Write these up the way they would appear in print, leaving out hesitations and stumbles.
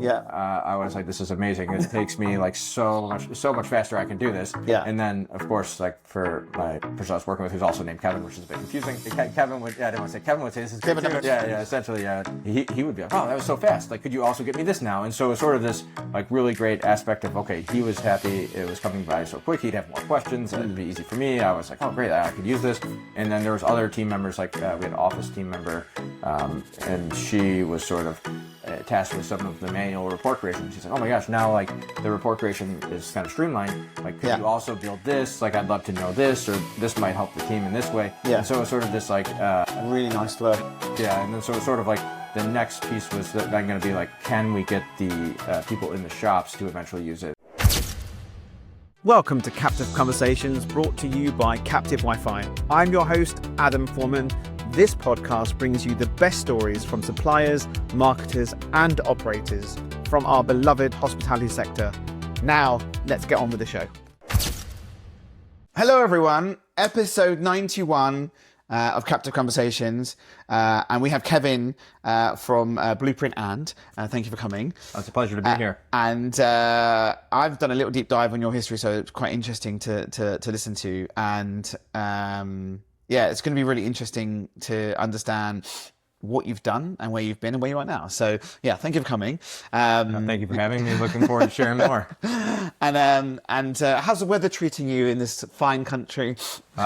I was like, this is amazing. It takes me like so much faster. I can do this. Yeah. And then of course, like for my person I was working with, who's also named Kevin, which is a bit confusing. Kevin would, I didn't want to say Kevin would say this is great too. Essentially, he would be like, oh, that was so fast. Like, could you also get me this now? And so it was sort of this like really great aspect of, okay, he was happy it was coming by so quick. He'd have more questions. It'd be easy for me. I was like, oh, great, I could use this. And then there was other team members, like we had an office team member, and she was sort of tasked with some of the manual report creation. She's like, oh my gosh, now like the report creation is kind of streamlined. Like, could you also build this? Like, I'd love to know this, or this might help the team in this way. Yeah. And so it was sort of this like really nice work. Yeah, and then so it's sort of like the next piece was then going to be like, can we get the people in the shops to eventually use it? Welcome to Captive Conversations, brought to you by Captive Wi-Fi. I'm your host, Adam Foreman. This podcast brings you the best stories from suppliers, marketers, and operators from our beloved hospitality sector. Now, let's get on with the show. Hello, everyone. Episode 91 of Captive Conversations. And we have Kevin from Blueprint and. Thank you for coming. It's a pleasure to be here. And I've done a little deep dive on your history, so it's quite interesting to listen to. And it's going to be really interesting to understand what you've done and where you've been and where you are now. So thank you for coming. Thank you for having me. Looking forward to sharing more. And how's the weather treating you in this fine country?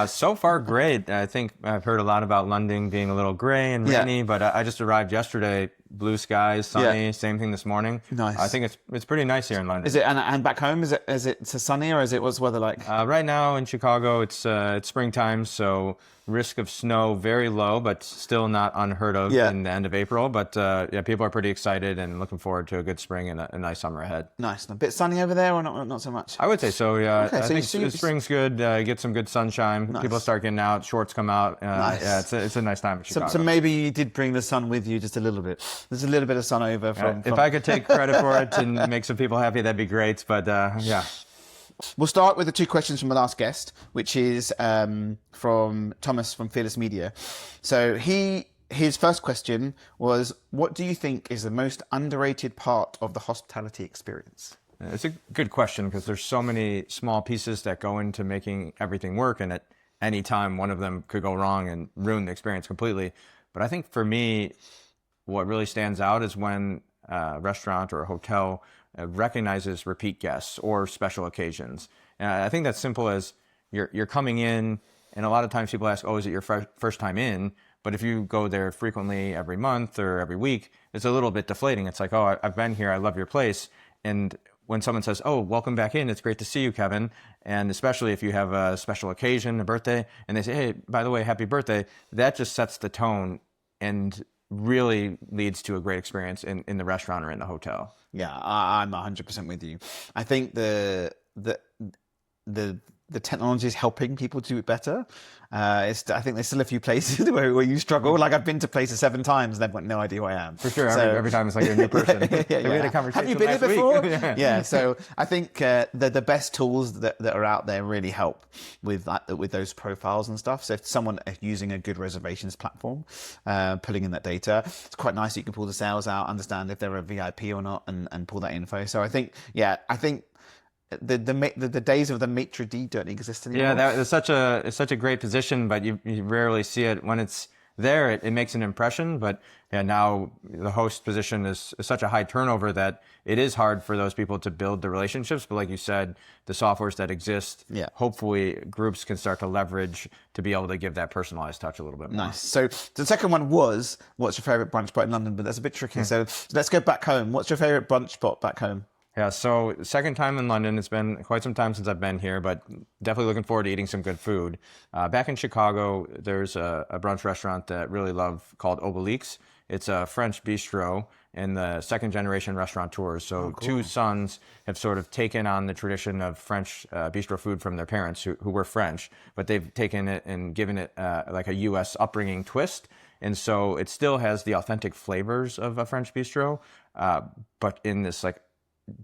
So far, great. I think I've heard a lot about London being a little gray and rainy, but I just arrived yesterday. Blue skies, sunny. Same thing this morning. Nice. I think it's pretty nice here in London. Is it and back home? Is it sunny, or what's the weather like? Right now in Chicago, it's springtime, so risk of snow very low, but still not unheard of in the end of April. But people are pretty excited and looking forward to a good spring and a nice summer ahead. Nice. A bit sunny over there, or not so much? I would say so. Yeah. Okay, I think spring's good. Get some good sunshine. Nice. People start getting out. Shorts come out. Nice. Yeah, it's a nice time in Chicago. So maybe you did bring the sun with you just a little bit. There's a little bit of sun over from. If I could take credit for it and make some people happy, that'd be great. But yeah. We'll start with the two questions from the last guest, which is from Thomas from Fearless Media. So his first question was, what do you think is the most underrated part of the hospitality experience? It's a good question because there's so many small pieces that go into making everything work, and at any time one of them could go wrong and ruin the experience completely. But I think for me, what really stands out is when a restaurant or a hotel recognizes repeat guests or special occasions. And I think that's simple as you're coming in, and a lot of times people ask, oh, is it your first time in? But if you go there frequently every month or every week, it's a little bit deflating. It's like, oh, I've been here, I love your place. And when someone says, oh, welcome back in, it's great to see you, Kevin. And especially if you have a special occasion, a birthday, and they say, hey, by the way, happy birthday, that just sets the tone and really leads to a great experience in the restaurant or in the hotel. Yeah, I'm 100% with you. I think the technology is helping people do it better. I think there's still a few places where you struggle. Like, I've been to places 7 times and they've got no idea who I am. For sure, every time it's like a new person. We had a conversation. Have you been here before? Yeah. So I think the best tools that are out there really help with those profiles and stuff. So if someone using a good reservations platform, pulling in that data, it's quite nice that you can pull the sales out, understand if they're a VIP or not, and pull that info. So I think the days of the maitre d' don't exist anymore. Yeah, it's such a great position, but you rarely see it when it's there. It makes an impression, but now the host position is such a high turnover that it is hard for those people to build the relationships. But like you said, the softwares that exist, hopefully groups can start to leverage to be able to give that personalized touch a little bit more. Nice. So the second one was, what's your favorite brunch spot in London? But that's a bit tricky. So let's go back home. What's your favorite brunch spot back home? Yeah, so second time in London. It's been quite some time since I've been here, but definitely looking forward to eating some good food. Back in Chicago, there's a brunch restaurant that I really love called Obelix. It's a French bistro and the second generation restaurateurs. So two sons have sort of taken on the tradition of French bistro food from their parents who were French, but they've taken it and given it like a U.S. upbringing twist. And so it still has the authentic flavors of a French bistro, but in this like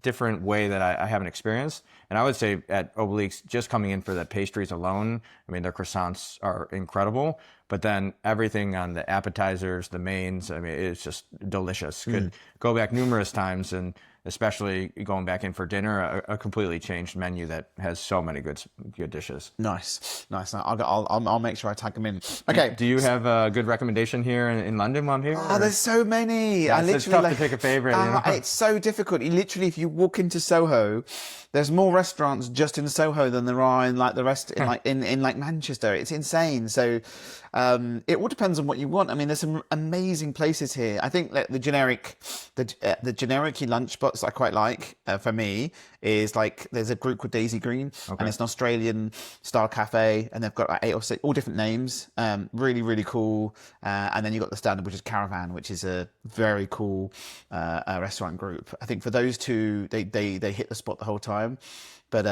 different way that I haven't experienced. And I would say at Obliques, just coming in for the pastries alone, I mean, their croissants are incredible, but then everything on the appetizers, the mains, I mean, it's just delicious. Could go back numerous times, and especially going back in for dinner, a completely changed menu that has so many good dishes. Nice. I'll make sure I tag them in. Okay. Do you have a good recommendation here in London while I'm here? Oh, there's so many. Yeah, it's tough to pick a favorite. It's so difficult. Literally, if you walk into Soho, there's more restaurants just in Soho than there are in like the rest in like Manchester. It's insane. So it all depends on what you want. I mean, there's some amazing places here. I think that the generic lunch spots I quite like for me is like there's a group called Daisy Green, and it's an Australian style cafe, and they've got like 8 or 6 all different names. Really, really cool. And then you got the standard, which is Caravan, which is a very cool restaurant group. I think for those two, they hit the spot the whole time, but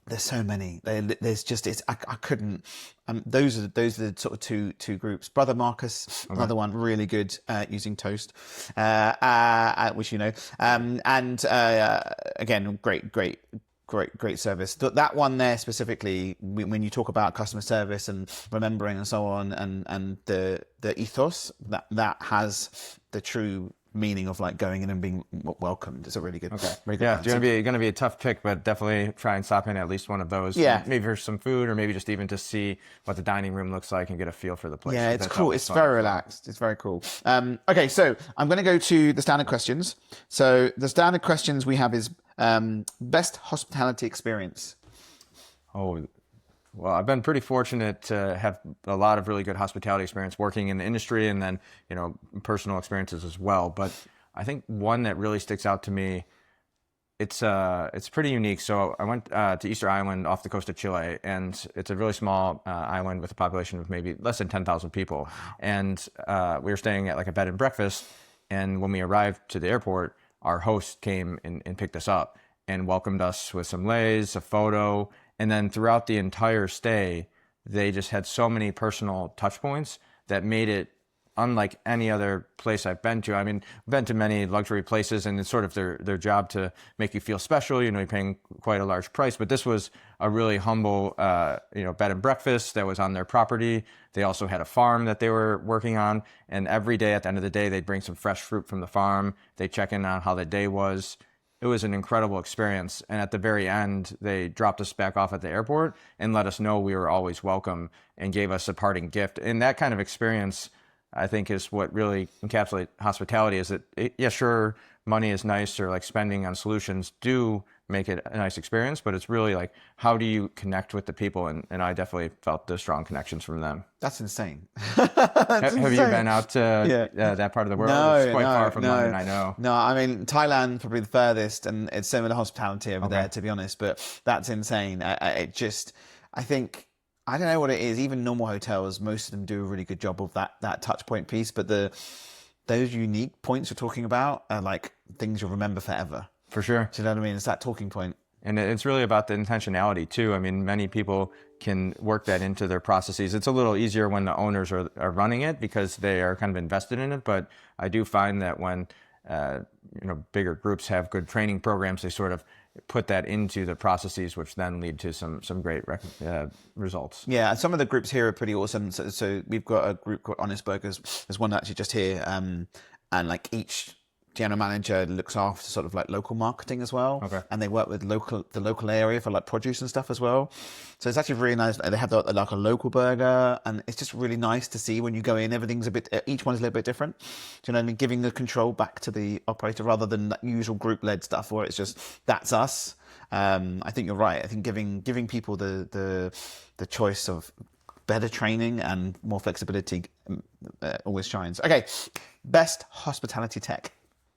there's so many. There's just I couldn't. Those are the sort of two groups. Brother Marcus, another one, really good using toast, which you know, and again, great service. That one there specifically, when you talk about customer service and remembering and so on, and the ethos that has the true meaning of like going in and being welcomed. Is a really good. Okay. Really good yeah, it's gonna be a tough pick, but definitely try and stop in at least one of those. Yeah. Maybe for some food, or maybe just even to see what the dining room looks like and get a feel for the place. Yeah, it's cool. It's very relaxed. It's very cool. Okay, so I'm going to go to the standard questions. So the standard questions we have is best hospitality experience. Oh, well, I've been pretty fortunate to have a lot of really good hospitality experience working in the industry, and then, you know, personal experiences as well. But I think one that really sticks out to me, it's pretty unique. So I went to Easter Island off the coast of Chile, and it's a really small island with a population of maybe less than 10,000 people. And we were staying at like a bed and breakfast, and when we arrived to the airport, our host came and picked us up and welcomed us with some leis, a photo. And then throughout the entire stay, they just had so many personal touch points that made it unlike any other place I've been to. I mean, I've been to many luxury places, and it's sort of their job to make you feel special. You know, you're paying quite a large price, but this was a really humble, bed and breakfast that was on their property. They also had a farm that they were working on, and every day at the end of the day, they'd bring some fresh fruit from the farm. They check in on how the day was. It was an incredible experience. And at the very end, they dropped us back off at the airport and let us know we were always welcome and gave us a parting gift. And that kind of experience, I think, is what really encapsulates hospitality. Is that, sure, money is nice, or like spending on solutions do make it a nice experience, but it's really like, how do you connect with the people? And I definitely felt the strong connections from them. That's insane. Have you been out to that part of the world? It's quite far from London, I know. No, I mean, Thailand probably the furthest, and it's similar hospitality over there, to be honest, but that's insane. I think, I don't know what it is. Even normal hotels, most of them do a really good job of that touch point piece, but those unique points you're talking about are like things you'll remember forever. For sure. Do you know what I mean? It's that talking point. And it's really about the intentionality too. I mean, many people can work that into their processes. It's a little easier when the owners are running it because they are kind of invested in it. But I do find that when bigger groups have good training programs, they sort of put that into the processes, which then lead to some great results. Yeah, some of the groups here are pretty awesome. So we've got a group called Honest Burgers. There's one actually just here, and like each general manager looks after sort of like local marketing as well. Okay. And they work with the local area for like produce and stuff as well. So it's actually really nice. They have like a local burger, and it's just really nice to see when you go in, everything's each one is a little bit different. Do you know what I mean? Giving the control back to the operator rather than that usual group led stuff where it's just, that's us. I think you're right. I think giving people the choice of better training and more flexibility always shines. Okay. Best hospitality tech.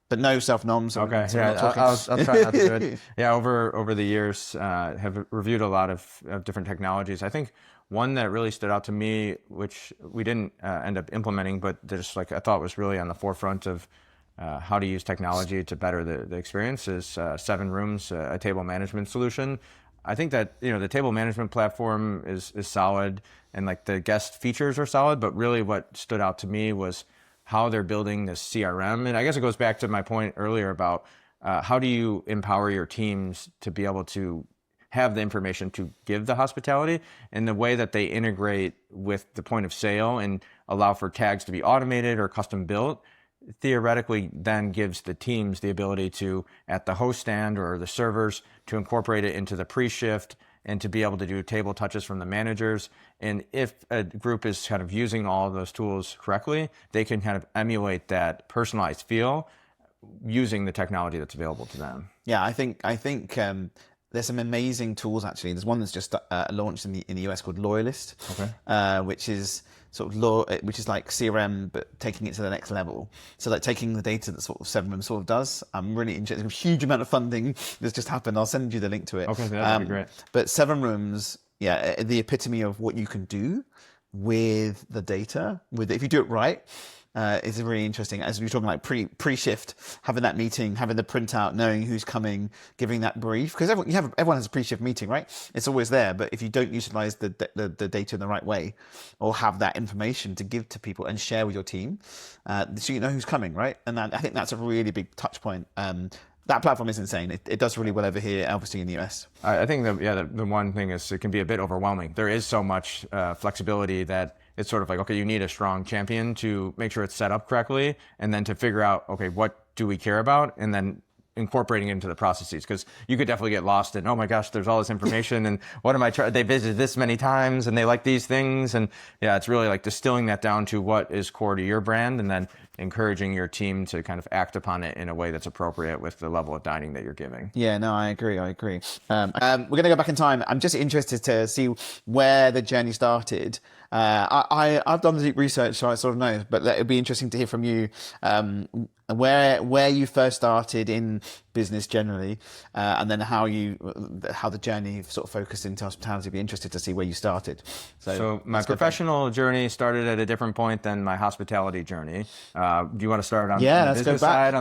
But no self-noms. Okay, I'll try not to do it. Yeah, over the years, have reviewed a lot of different technologies. I think one that really stood out to me, which we didn't end up implementing, but just like I thought was really on the forefront of how to use technology to better the experience, is 7 Rooms, a table management solution. I think that the table management platform is solid, and like the guest features are solid, but really what stood out to me was how they're building this CRM. And I guess it goes back to my point earlier about how do you empower your teams to be able to have the information to give the hospitality, and the way that they integrate with the point of sale and allow for tags to be automated or custom built theoretically then gives the teams the ability to, at the host stand or the servers, to incorporate it into the pre-shift and to be able to do table touches from the managers. And if a group is kind of using all of those tools correctly, they can kind of emulate that personalized feel using the technology that's available to them. Yeah, I think there's some amazing tools actually. There's one that's just launched in the US called Loyalist, which is which is like CRM but taking it to the next level. So like taking the data that sort of Seven Room sort of does. I'm really interested. A huge amount of funding that's just happened. I'll send you the link to it. Okay, that'd be great. But Seven Rooms, the epitome of what you can do with the data, if you do it right. Is really interesting. As we were talking like pre-shift, having that meeting, having the printout, knowing who's coming, giving that brief, because everyone has a pre-shift meeting, right? It's always there, but if you don't utilize the data in the right way, or have that information to give to people and share with your team, so you know who's coming, right? And I think that's a really big touch point. That platform is insane. It does really well over here, obviously in the US. I think the one thing is it can be a bit overwhelming. There is so much flexibility that it's sort of like, okay, you need a strong champion to make sure it's set up correctly, and then to figure out, okay, what do we care about, and then incorporating it into the processes, because you could definitely get lost in, oh my gosh, there's all this information, and what am I trying? They visited this many times, and they like these things, and yeah, it's really like distilling that down to what is core to your brand, and then encouraging your team to kind of act upon it in a way that's appropriate with the level of dining that you're giving. Yeah, no, I agree. We're going to go back in time. I'm just interested to see where the journey started. I've done the deep research, so I sort of know, but it'd be interesting to hear from you where you first started in business generally, and then how the journey sort of focused into hospitality. Be interested to see where you started. So my professional journey started at a different point than my hospitality journey. Do you want to start on the business side?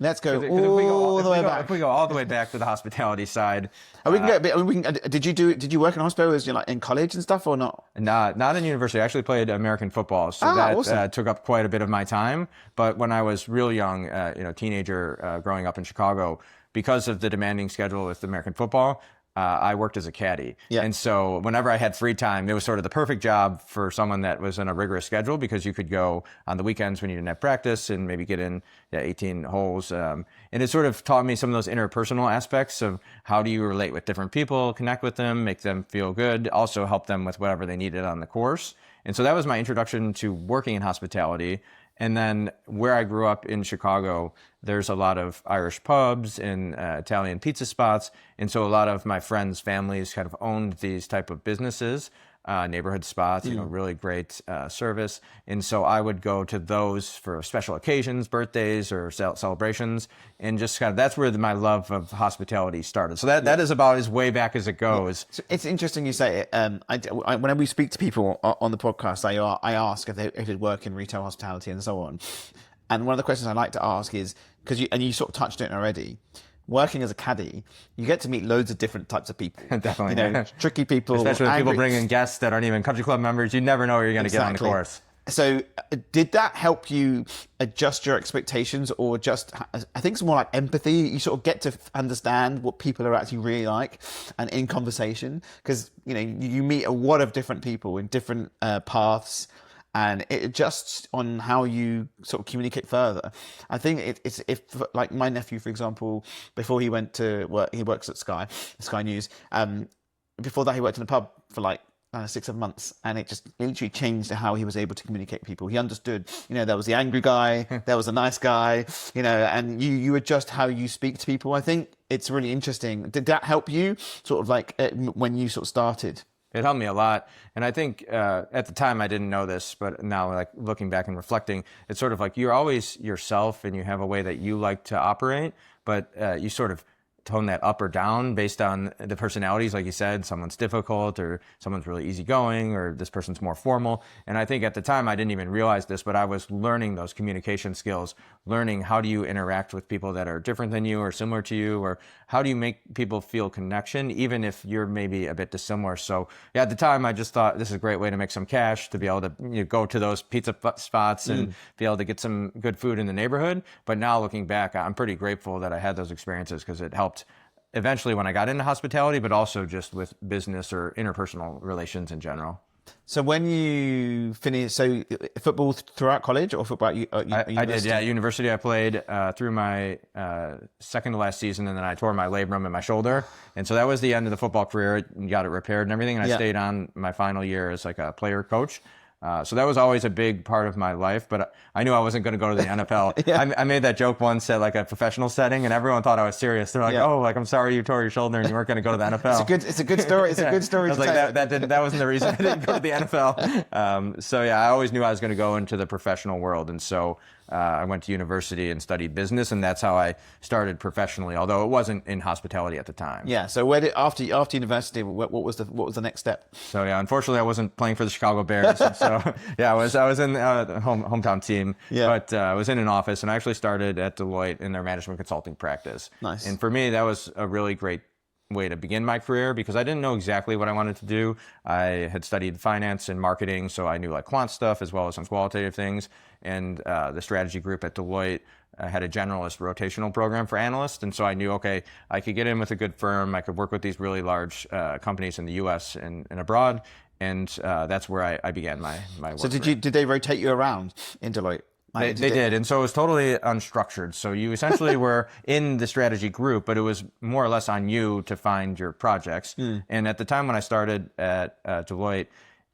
Let's go all the way back. If we go all the way back to the hospitality side, did you work in hospital? Was you like in college and stuff or not? Not in university. I actually played American football, so that awesome. Took up quite a bit of my time. But when I was real young, teenager, growing up in Chicago, because of the demanding schedule with American football, I worked as a caddy. Yeah. And so whenever I had free time, it was sort of the perfect job for someone that was in a rigorous schedule, because you could go on the weekends when you didn't have practice and maybe get in 18 holes. And it sort of taught me some of those interpersonal aspects of how do you relate with different people, connect with them, make them feel good, also help them with whatever they needed on the course. And so that was my introduction to working in hospitality. And then where I grew up in Chicago, there's a lot of Irish pubs and Italian pizza spots. And so a lot of my friends' families kind of owned these type of businesses, neighborhood spots, really great service. And so I would go to those for special occasions, birthdays or celebrations. And just kind of, that's where my love of hospitality started. So that is about as way back as it goes. So it's interesting you say it. Whenever we speak to people on the podcast, I ask if they work in retail hospitality and so on. And one of the questions I like to ask is, because you sort of touched on it already, working as a caddy, you get to meet loads of different types of people. Definitely. Tricky people. Especially when people bring in guests that aren't even country club members. You never know where you're going to get on the course. So did that help you adjust your expectations, or just, I think it's more like empathy? You sort of get to understand what people are actually really like and in conversation, because, you meet a lot of different people in different paths, and it adjusts on how you sort of communicate further. I think it's like my nephew, for example, before he went to work, he works at Sky News. Before that, he worked in a pub for like 6-7 months, and it just literally changed how he was able to communicate with people. He understood, there was the angry guy, there was a nice guy, and you adjust how you speak to people. I think it's really interesting. Did that help you sort of like when you sort of started? It helped me a lot. And I think at the time I didn't know this, but now like looking back and reflecting, it's sort of like you're always yourself and you have a way that you like to operate, but you sort of tone that up or down based on the personalities. Like you said, someone's difficult or someone's really easygoing or this person's more formal. And I think at the time I didn't even realize this, but I was learning those communication skills, learning how do you interact with people that are different than you or similar to you, or how do you make people feel connection, even if you're maybe a bit dissimilar. So yeah, at the time I just thought this is a great way to make some cash, to be able to go to those pizza spots and be able to get some good food in the neighborhood. But now looking back, I'm pretty grateful that I had those experiences because it helped eventually when I got into hospitality, but also just with business or interpersonal relations in general. So when you finished, so football throughout college or football at I did, yeah. University I played through my second to last season, and then I tore my labrum in my shoulder. And so that was the end of the football career. Got it repaired and everything. And I stayed on my final year as like a player coach. So that was always a big part of my life, but I knew I wasn't going to go to the NFL. I made that joke once at like a professional setting, and everyone thought I was serious. They're like, "Oh, like I'm sorry you tore your shoulder and you weren't going to go to the NFL." It's a good story. It's a good story. I was like, that wasn't the reason I didn't go to the NFL. So yeah, I always knew I was going to go into the professional world, and so I went to university and studied business, and that's how I started professionally. Although it wasn't in hospitality at the time. Yeah. So where did after university, what was the next step? So yeah, unfortunately, I wasn't playing for the Chicago Bears. So yeah, I was in the hometown team. Yeah. But I was in an office, and I actually started at Deloitte in their management consulting practice. Nice. And for me, that was a really great way to begin my career because I didn't know exactly what I wanted to do. I had studied finance and marketing, so I knew like quant stuff as well as some qualitative things. And the strategy group at Deloitte had a generalist rotational program for analysts. And so I knew, okay, I could get in with a good firm. I could work with these really large companies in the US and abroad. And that's where I began my work. So did they rotate you around in Deloitte? They did. And so it was totally unstructured. So you essentially were in the strategy group, but it was more or less on you to find your projects. And at the time when I started at Deloitte,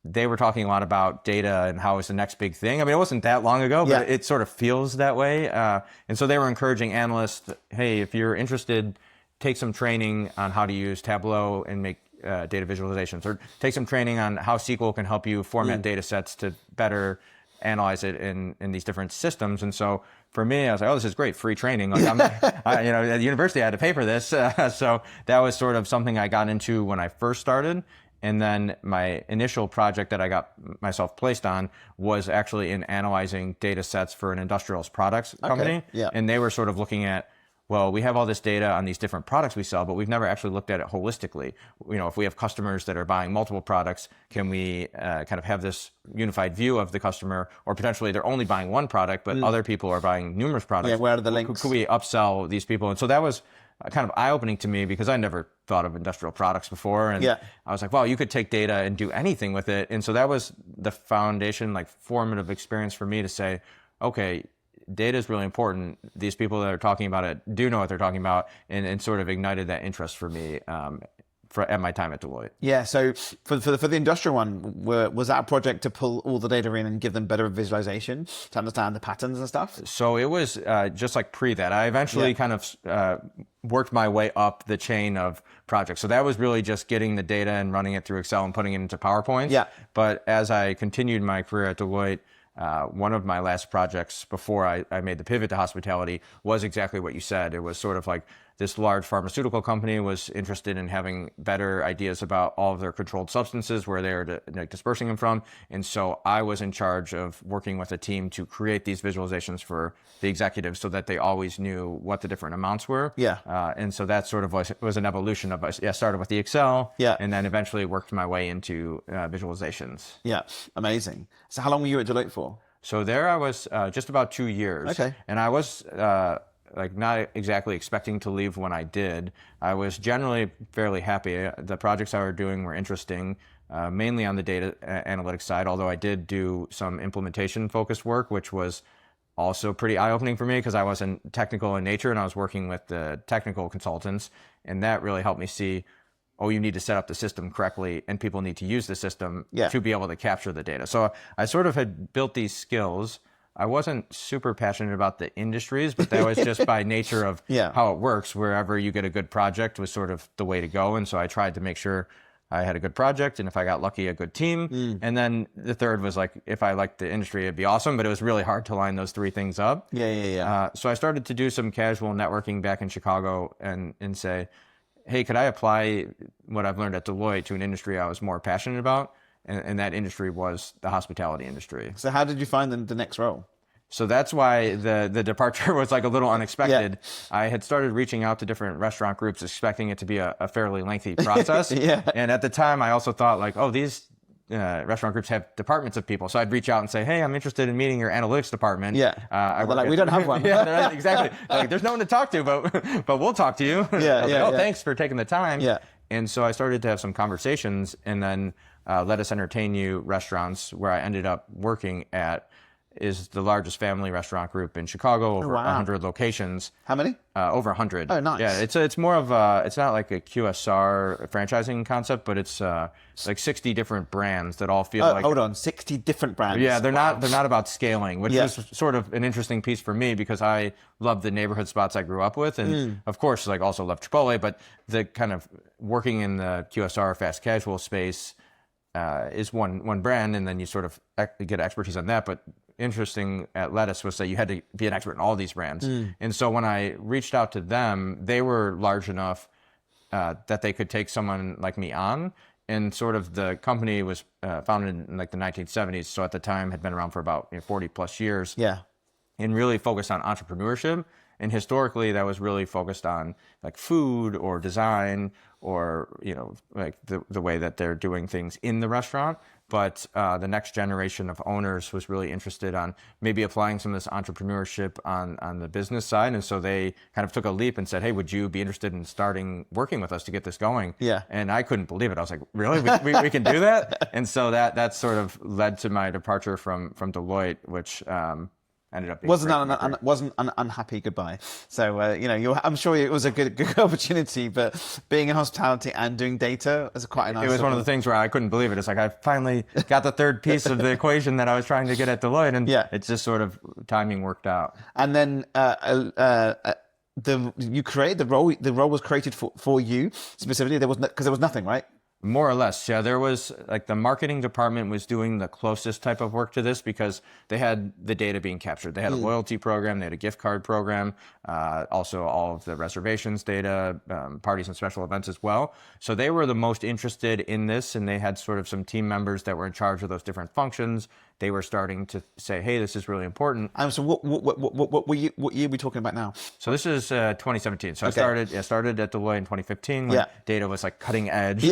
they were talking a lot about data and how it's the next big thing. I mean, it wasn't that long ago, but it sort of feels that way. And so they were encouraging analysts, hey, if you're interested, take some training on how to use Tableau and make data visualizations, or take some training on how SQL can help you format data sets to better analyze it in these different systems. And so for me, I was like, oh, this is great, free training. Like at the university, I had to pay for this. So that was sort of something I got into when I first started. And then my initial project that I got myself placed on was actually in analyzing data sets for an industrials products company. Yeah. And they were sort of looking at, well, we have all this data on these different products we sell, but we've never actually looked at it holistically. You know, if we have customers that are buying multiple products, can we kind of have this unified view of the customer, or potentially they're only buying one product, but other people are buying numerous products? Yeah, where are the links? Could we upsell these people? And so that was kind of eye-opening to me because I never thought of industrial products before. And I was like, wow, you could take data and do anything with it. And so that was the foundation, like formative experience for me to say, okay, data is really important. These people that are talking about it do know what they're talking about, and sort of ignited that interest for me at my time at Deloitte. Yeah, so for the industrial one, was that a project to pull all the data in and give them better visualization to understand the patterns and stuff? So it was just like pre that. I eventually kind of worked my way up the chain of projects. So that was really just getting the data and running it through Excel and putting it into PowerPoint. Yeah. But as I continued my career at Deloitte, one of my last projects before I made the pivot to hospitality was exactly what you said. It was sort of like this large pharmaceutical company was interested in having better ideas about all of their controlled substances, where they were dispersing them from. And so I was in charge of working with a team to create these visualizations for the executives so that they always knew what the different amounts were. Yeah. And so that sort of was an evolution of, started with the Excel, and then eventually worked my way into visualizations. Yeah, amazing. So how long were you at Deloitte for? So there I was just about 2 years. Okay. And I was not exactly expecting to leave when I did. I was generally fairly happy. The projects I were doing were interesting, mainly on the data analytics side, although I did do some implementation focused work, which was also pretty eye-opening for me because I wasn't technical in nature and I was working with the technical consultants, and that really helped me see, oh, you need to set up the system correctly and people need to use the system to be able to capture the data. So I sort of had built these skills. I wasn't super passionate about the industries, but that was just by nature of how it works. Wherever you get a good project was sort of the way to go. And so I tried to make sure I had a good project, and if I got lucky, a good team. And then the third was like, if I liked the industry, it'd be awesome. But it was really hard to line those three things up. So I started to do some casual networking back in Chicago and say, hey, could I apply what I've learned at Deloitte to an industry I was more passionate about? And that industry was the hospitality industry. So how did you find the next role? So that's why the departure was like a little unexpected. I had started reaching out to different restaurant groups, expecting it to be a fairly lengthy process. And at the time, I also thought like, oh, these restaurant groups have departments of people. So I'd reach out and say, hey, I'm interested in meeting your analytics department. We don't have one. Exactly. Like, there's no one to talk to, but we'll talk to you. Thanks for taking the time. And so I started to have some conversations, and then Let Us Entertain You restaurants, where I ended up working at, is the largest family restaurant group in Chicago, over 100 locations. How many? Over 100. Oh, nice. Yeah, it's more of it's not like a QSR franchising concept, but it's like 60 different brands that all feel like. Hold on, 60 different brands. Yeah, they're not about scaling, which was sort of an interesting piece for me because I love the neighborhood spots I grew up with, and of course, like also love Chipotle, but the kind of working in the QSR fast casual space is one brand, and then you sort of get expertise on that, but interesting at Lettuce was that you had to be an expert in all these brands. And so when I reached out to them, they were large enough that they could take someone like me on. And sort of the company was founded in like the 1970s. So at the time had been around for about 40 plus years. And really focused on entrepreneurship. And historically, that was really focused on like food or design or, like the way that they're doing things in the restaurant. But the next generation of owners was really interested on maybe applying some of this entrepreneurship on the business side. And so they kind of took a leap and said, hey, would you be interested in starting working with us to get this going? And I couldn't believe it. I was like, really? We can do that? And so that sort of led to my departure from Deloitte, which ended up being wasn't an unhappy goodbye. So I'm sure it was a good opportunity, but being in hospitality and doing data was quite a nice. It was one of the things where I couldn't believe it. It's like I finally got the third piece of the equation that I was trying to get at Deloitte, and it's just sort of timing worked out. And then you created the role. The role was created for you specifically. Because there was nothing, right? More or less, yeah. There was like the marketing department was doing the closest type of work to this because they had the data being captured. They had a loyalty program, they had a gift card program, also all of the reservations data, parties and special events as well. So they were the most interested in this, and they had sort of some team members that were in charge of those different functions. They were starting to say, hey, this is really important. So what year are we talking about now? So this is 2017. So I started at Deloitte in 2015 when data was like cutting edge.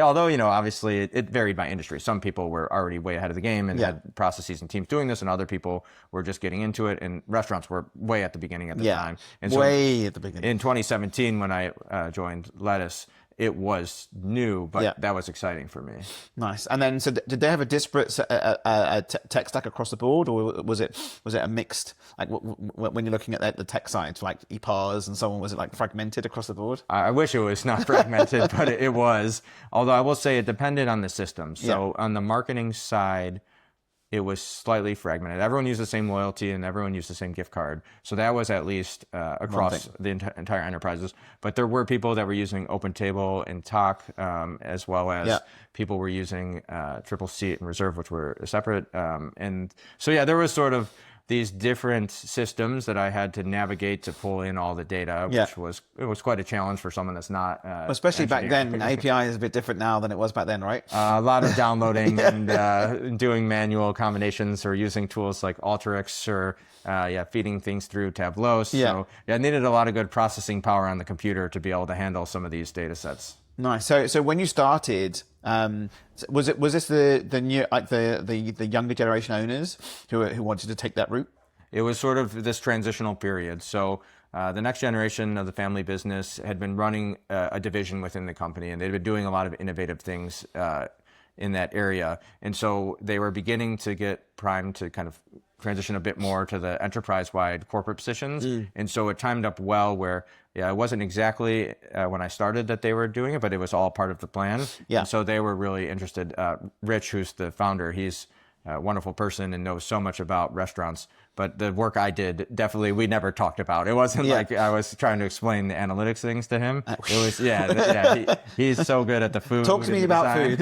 Although, obviously it varied by industry. Some people were already way ahead of the game and had processes and teams doing this, and other people were just getting into it. And restaurants were way at the beginning at the time. And so way at the beginning. In 2017, when I joined Lettuce, it was new, but that was exciting for me. Nice. And then, so did they have a disparate tech stack across the board, or was it a mixed? Like when you're looking at the tech side, like EPARs and so on, was it like fragmented across the board? I wish it was not fragmented, but it was. Although I will say it depended on the system. So on the marketing side, it was slightly fragmented. Everyone used the same loyalty and everyone used the same gift card. So that was at least across the entire enterprises. But there were people that were using OpenTable and Talk, as well as people were using Triple Seat and Reserve, which were separate. And so, there was sort of these different systems that I had to navigate to pull in all the data, which was quite a challenge for someone that's not especially back then. API is a bit different now than it was back then, right? A lot of downloading and doing manual combinations or using tools like Alteryx or feeding things through Tableau. So I needed a lot of good processing power on the computer to be able to handle some of these data sets. Nice. So when you started, was this the new, like the younger generation owners who wanted to take that route? It was sort of this transitional period. So the next generation of the family business had been running a division within the company, and they'd been doing a lot of innovative things in that area. And so they were beginning to get primed to kind of transition a bit more to the enterprise-wide corporate positions. And so it timed up well where, it wasn't exactly when I started that they were doing it, but it was all part of the plan. And so they were really interested. Rich, who's the founder, he's wonderful person and knows so much about restaurants. But the work I did, definitely, we never talked about. It wasn't like I was trying to explain the analytics things to him. It was, he's so good at the food. Talk to me about food.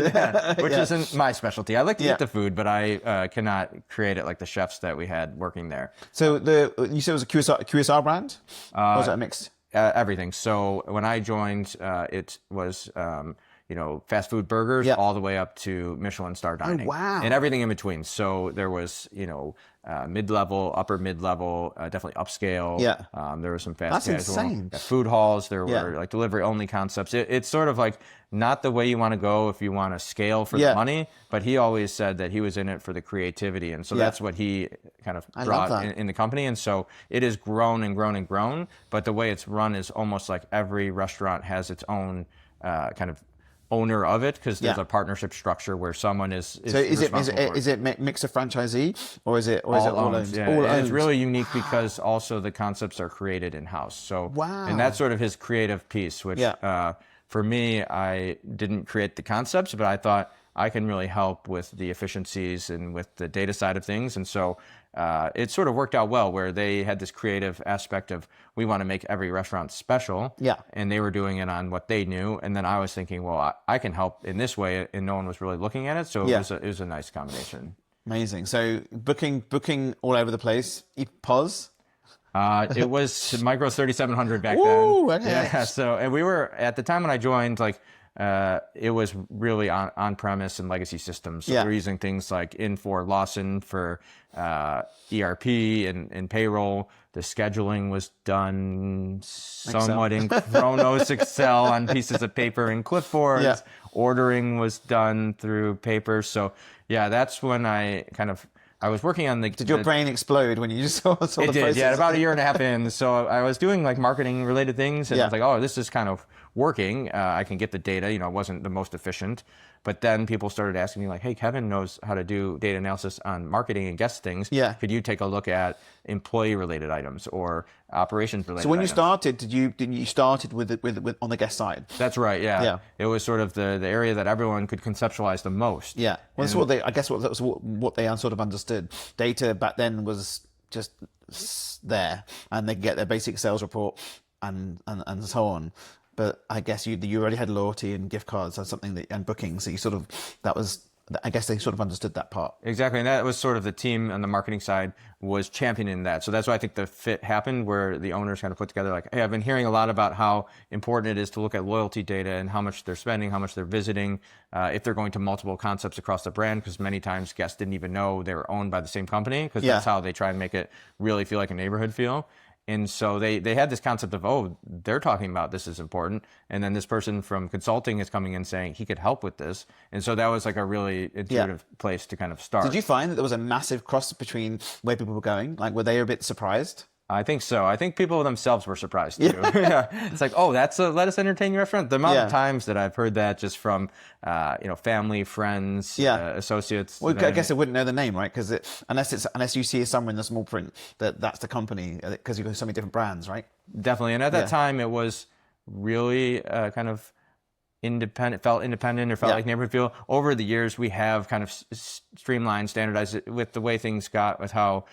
Which isn't my specialty. I like to eat the food, but I cannot create it like the chefs that we had working there. So you said it was a QSR brand? Or was it a mixed? Everything. So when I joined, it was fast food burgers all the way up to Michelin star dining. Oh, wow. And everything in between. So there was, mid-level, upper mid-level, definitely upscale. Yeah. There was some fast That's casual. insane. Food halls. There were like delivery only concepts. It's sort of like not the way you want to go if you want to scale for the money, but he always said that he was in it for the creativity. And so that's what he kind of brought in the company. And so it has grown and grown and grown, but the way it's run is almost like every restaurant has its own kind of owner of it, because there's a partnership structure where someone is so is it mix of franchisee or is it all owned? Yeah. All And it's owned. really unique because also the concepts are created in house. So and that's sort of his creative piece, which for me, I didn't create the concepts, but I thought I can really help with the efficiencies and with the data side of things. And so it sort of worked out well, where they had this creative aspect of, we want to make every restaurant special. Yeah. And they were doing it on what they knew. And then I was thinking, well, I can help in this way. And no one was really looking at it. So it was a nice combination. Amazing. So booking all over the place. Pause. It was Micro 3700 back Ooh, then. okay. Yeah. So, and we were, at the time when I joined, like, it was really on-premise and legacy systems. So we're using things like Infor Lawson for ERP and payroll. The scheduling was done somewhat in Kronos Excel on pieces of paper and clipboards. Yeah. Ordering was done through paper. So that's when I was working on the... Did your brain explode when you just saw the process? It did, yeah, about a year and a half in. So I was doing like marketing related things, and I was like, oh, this is kind of working. I can get the data, it wasn't the most efficient. But then people started asking me like, hey, Kevin knows how to do data analysis on marketing and guest things. Yeah. Could you take a look at employee related items or operations related items? So when you started, you started with on the guest side? That's right, yeah. It was sort of the area that everyone could conceptualize the most. Yeah. Well, that's what they sort of understood. Data back then was just there, and they get their basic sales report and so on. But I guess you already had loyalty and gift cards or something and bookings. So I guess they sort of understood that part. Exactly, and that was sort of the team on the marketing side was championing that. So that's why I think the fit happened, where the owners kind of put together like, hey, I've been hearing a lot about how important it is to look at loyalty data and how much they're spending, how much they're visiting, if they're going to multiple concepts across the brand, because many times guests didn't even know they were owned by the same company, because that's how they try and make it really feel like a neighborhood feel. And so they had this concept of, oh, they're talking about this is important. And then this person from consulting is coming in saying he could help with this. And so that was like a really intuitive place to kind of start. Did you find that there was a massive cross between where people were going? Like, were they a bit surprised? I think so. I think people themselves were surprised too. It's like, oh, that's a let us entertain your restaurant. The amount of times that I've heard that just from, family, friends, associates. Well, I guess they wouldn't know the name, right? Because unless you see somewhere in the small print that's the company, because you've got so many different brands, right? Definitely. And at that time, it was really kind of independent, felt like neighborhood feel. Over the years, we have kind of streamlined, standardized it with the way things got, with how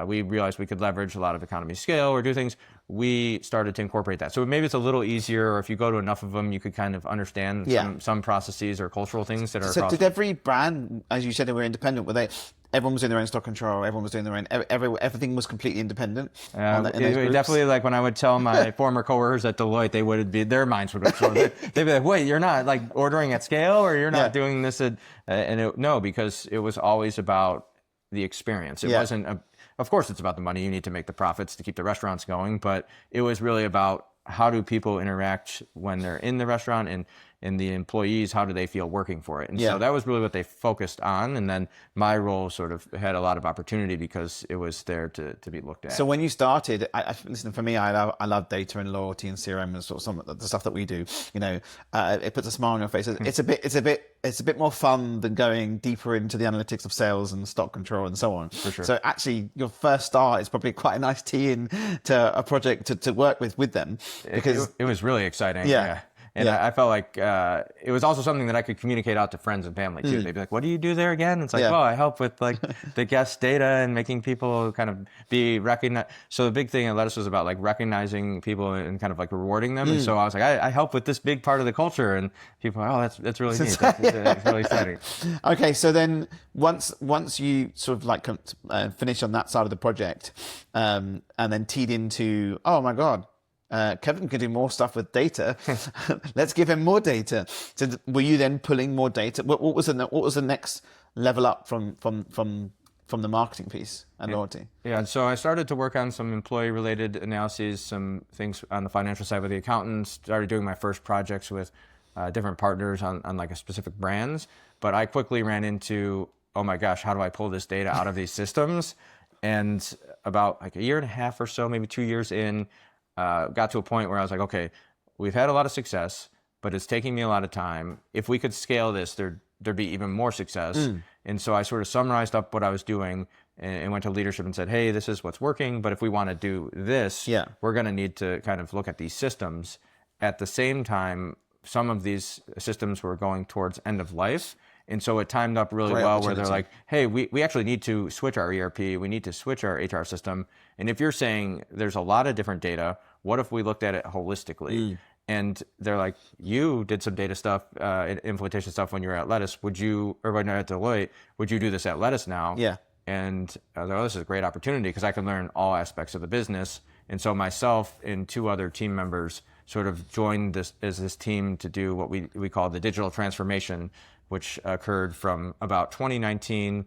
we realized we could leverage a lot of economy of scale or do things. We started to incorporate that. So maybe it's a little easier, or if you go to enough of them, you could kind of understand some processes or cultural things that are So across. did every brand, as you said, they were independent, everyone was doing their own stock control, everyone was doing their own, everything was completely independent? Definitely, like when I would tell my former coworkers at Deloitte, their minds would explode. They'd be like, wait, you're not like ordering at scale, or you're not doing this no, because it was always about the experience. It wasn't of course it's about the money. You need to make the profits to keep the restaurants going, but it was really about how do people interact when they're in the restaurant, and the employees, how do they feel working for it? And so that was really what they focused on. And then my role sort of had a lot of opportunity because it was there to be looked at. So when you started, listen, for me, I love data and loyalty and CRM and sort of some of the stuff that we do. It puts a smile on your face. It's a bit more fun than going deeper into the analytics of sales and stock control and so on. For sure. So actually, your first start is probably quite a nice tee in to a project to work with them, because it was really exciting. Yeah. And Yeah. I felt like it was also something that I could communicate out to friends and family too. They'd be like, what do you do there again? It's like, Yeah. well, I help with like the guest data and making people kind of be recognized. So the big thing at Lettuce was about like recognizing people and kind of like rewarding them. And so I was like, I help with this big part of the culture. And people are, oh, that's really neat. That's really exciting. Okay, so then once you sort of like finish on that side of the project, and then teed into, oh my God, Kevin can do more stuff with data. Let's give him more data. So were you then pulling more data? What was the next level up from the marketing piece and loyalty? Yeah, so I started to work on some employee-related analyses, some things on the financial side with the accountants, started doing my first projects with different partners on like a specific brands. But I quickly ran into, oh my gosh, how do I pull this data out of these systems? And about like a year and a half or so, maybe 2 years in, got to a point where I was like, okay, we've had a lot of success, but it's taking me a lot of time. If we could scale this, there'd be even more success. And so I sort of summarized up what I was doing and went to leadership and said, hey, this is what's working, but if we want to do this, we're going to need to kind of look at these systems. At the same time, some of these systems were going towards end of life. And so it timed up really well where they're like, hey, we actually need to switch our ERP. We need to switch our HR system. And if you're saying there's a lot of different data, what if we looked at it holistically? And they're like, you did some data stuff, implementation stuff when you were at Lettuce. When you were at Deloitte, would you do this at Lettuce now? Yeah. And I was like, oh, this is a great opportunity because I can learn all aspects of the business. And so myself and 2 other team members sort of joined this team to do what we call the digital transformation, which occurred from about 2019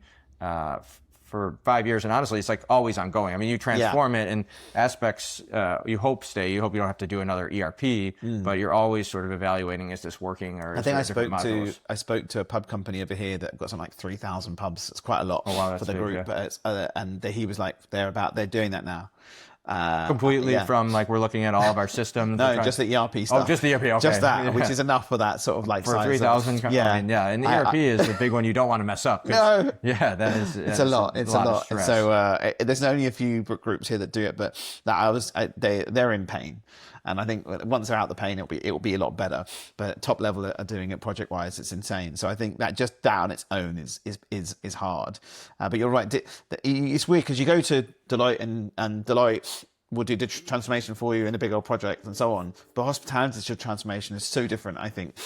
for 5 years. And honestly, it's like always ongoing. I mean, you transform it and aspects you hope stay. You hope you don't have to do another ERP, but you're always sort of evaluating, is this working? Or I think I spoke to a pub company over here that got something like 3,000 pubs. It's quite a lot for the group. Yeah. But and he was like, they're doing that now. Completely from like we're looking at all of our systems. No, just the ERP stuff. Oh, just the ERP. Okay. Just that, which is enough for that sort of like for size 3,000. Yeah, I mean, yeah, and the ERP is the big one you don't want to mess up. No, yeah, that is. It's a lot. It's a lot. So there's only a few groups here that do it, but they're in pain. And I think once they're out the pain, it will be a lot better. But top level are doing it project wise. It's insane. So I think that just that on its own is hard. But you're right. It's weird because you go to Deloitte and Deloitte will do digital transformation for you in a big old project and so on. But hospitality digital transformation is so different. I think.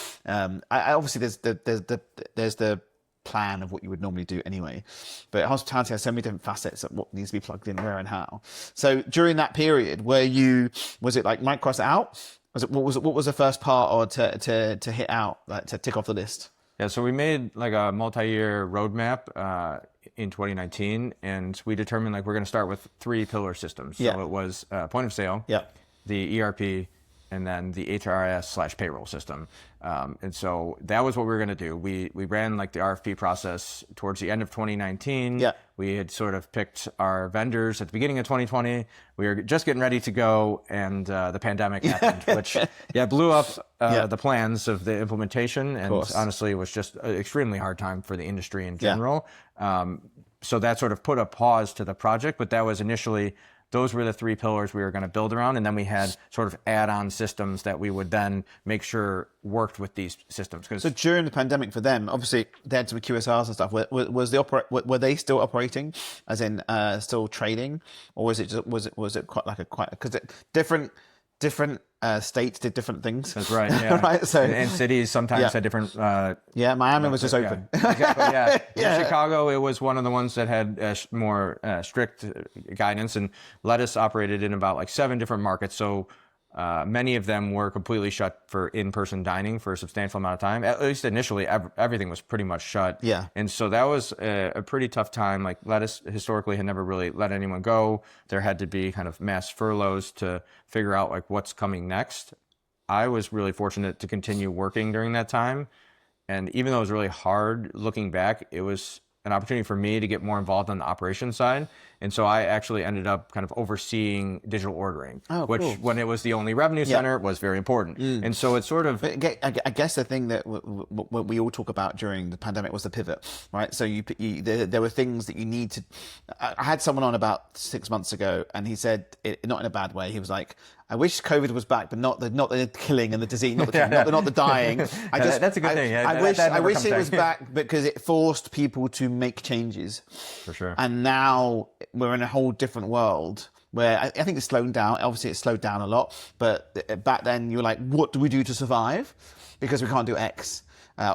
Obviously there's the plan of what you would normally do anyway, but hospitality has so many different facets of what needs to be plugged in where and how. So during that period, was it like mic cross out? What was the first part or to hit out, like to tick off the list? Yeah, so we made like a multi-year roadmap in 2019, and we determined like we're going to start with 3 pillar systems. So it was point of sale, the ERP, and then the HRIS/payroll system. And so that was what we were going to do. We ran like the RFP process towards the end of 2019. Yeah. We had sort of picked our vendors at the beginning of 2020. We were just getting ready to go, and the pandemic happened, which blew up the plans of the implementation. And honestly, it was just an extremely hard time for the industry in general. So that sort of put a pause to the project, but that was initially, those were the 3 pillars we were going to build around. And then we had sort of add-on systems that we would then make sure worked with these systems. So during the pandemic for them, obviously they had some QSRs and stuff. Were they still operating, as in still trading, or was it quite because different states did different things. That's right. Yeah. Right. So and cities sometimes had different. Miami was just open. Exactly. Yeah. In Chicago, it was one of the ones that had more strict guidance, and Lettuce operated in about like 7 different markets. So many of them were completely shut for in-person dining for a substantial amount of time. At least initially, everything was pretty much shut. Yeah. And so that was a pretty tough time. Like Lettuce historically had never really let anyone go. There had to be kind of mass furloughs to figure out like what's coming next. I was really fortunate to continue working during that time. And even though it was really hard looking back, it was an opportunity for me to get more involved on the operations side. And so I actually ended up kind of overseeing digital ordering, which cool. when it was the only revenue center was very important. And so it's sort of... But I guess the thing that what we all talk about during the pandemic was the pivot, right? So there were things that you need to... I had someone on about 6 months ago, and he said, not in a bad way, he was like, I wish COVID was back, but not the killing and the disease, not the dying. That's a good thing. Yeah, I wish it was back because it forced people to make changes. For sure. And now we're in a whole different world where I think it's slowed down. Obviously, it's slowed down a lot. But back then, you were like, what do we do to survive? Because we can't do X.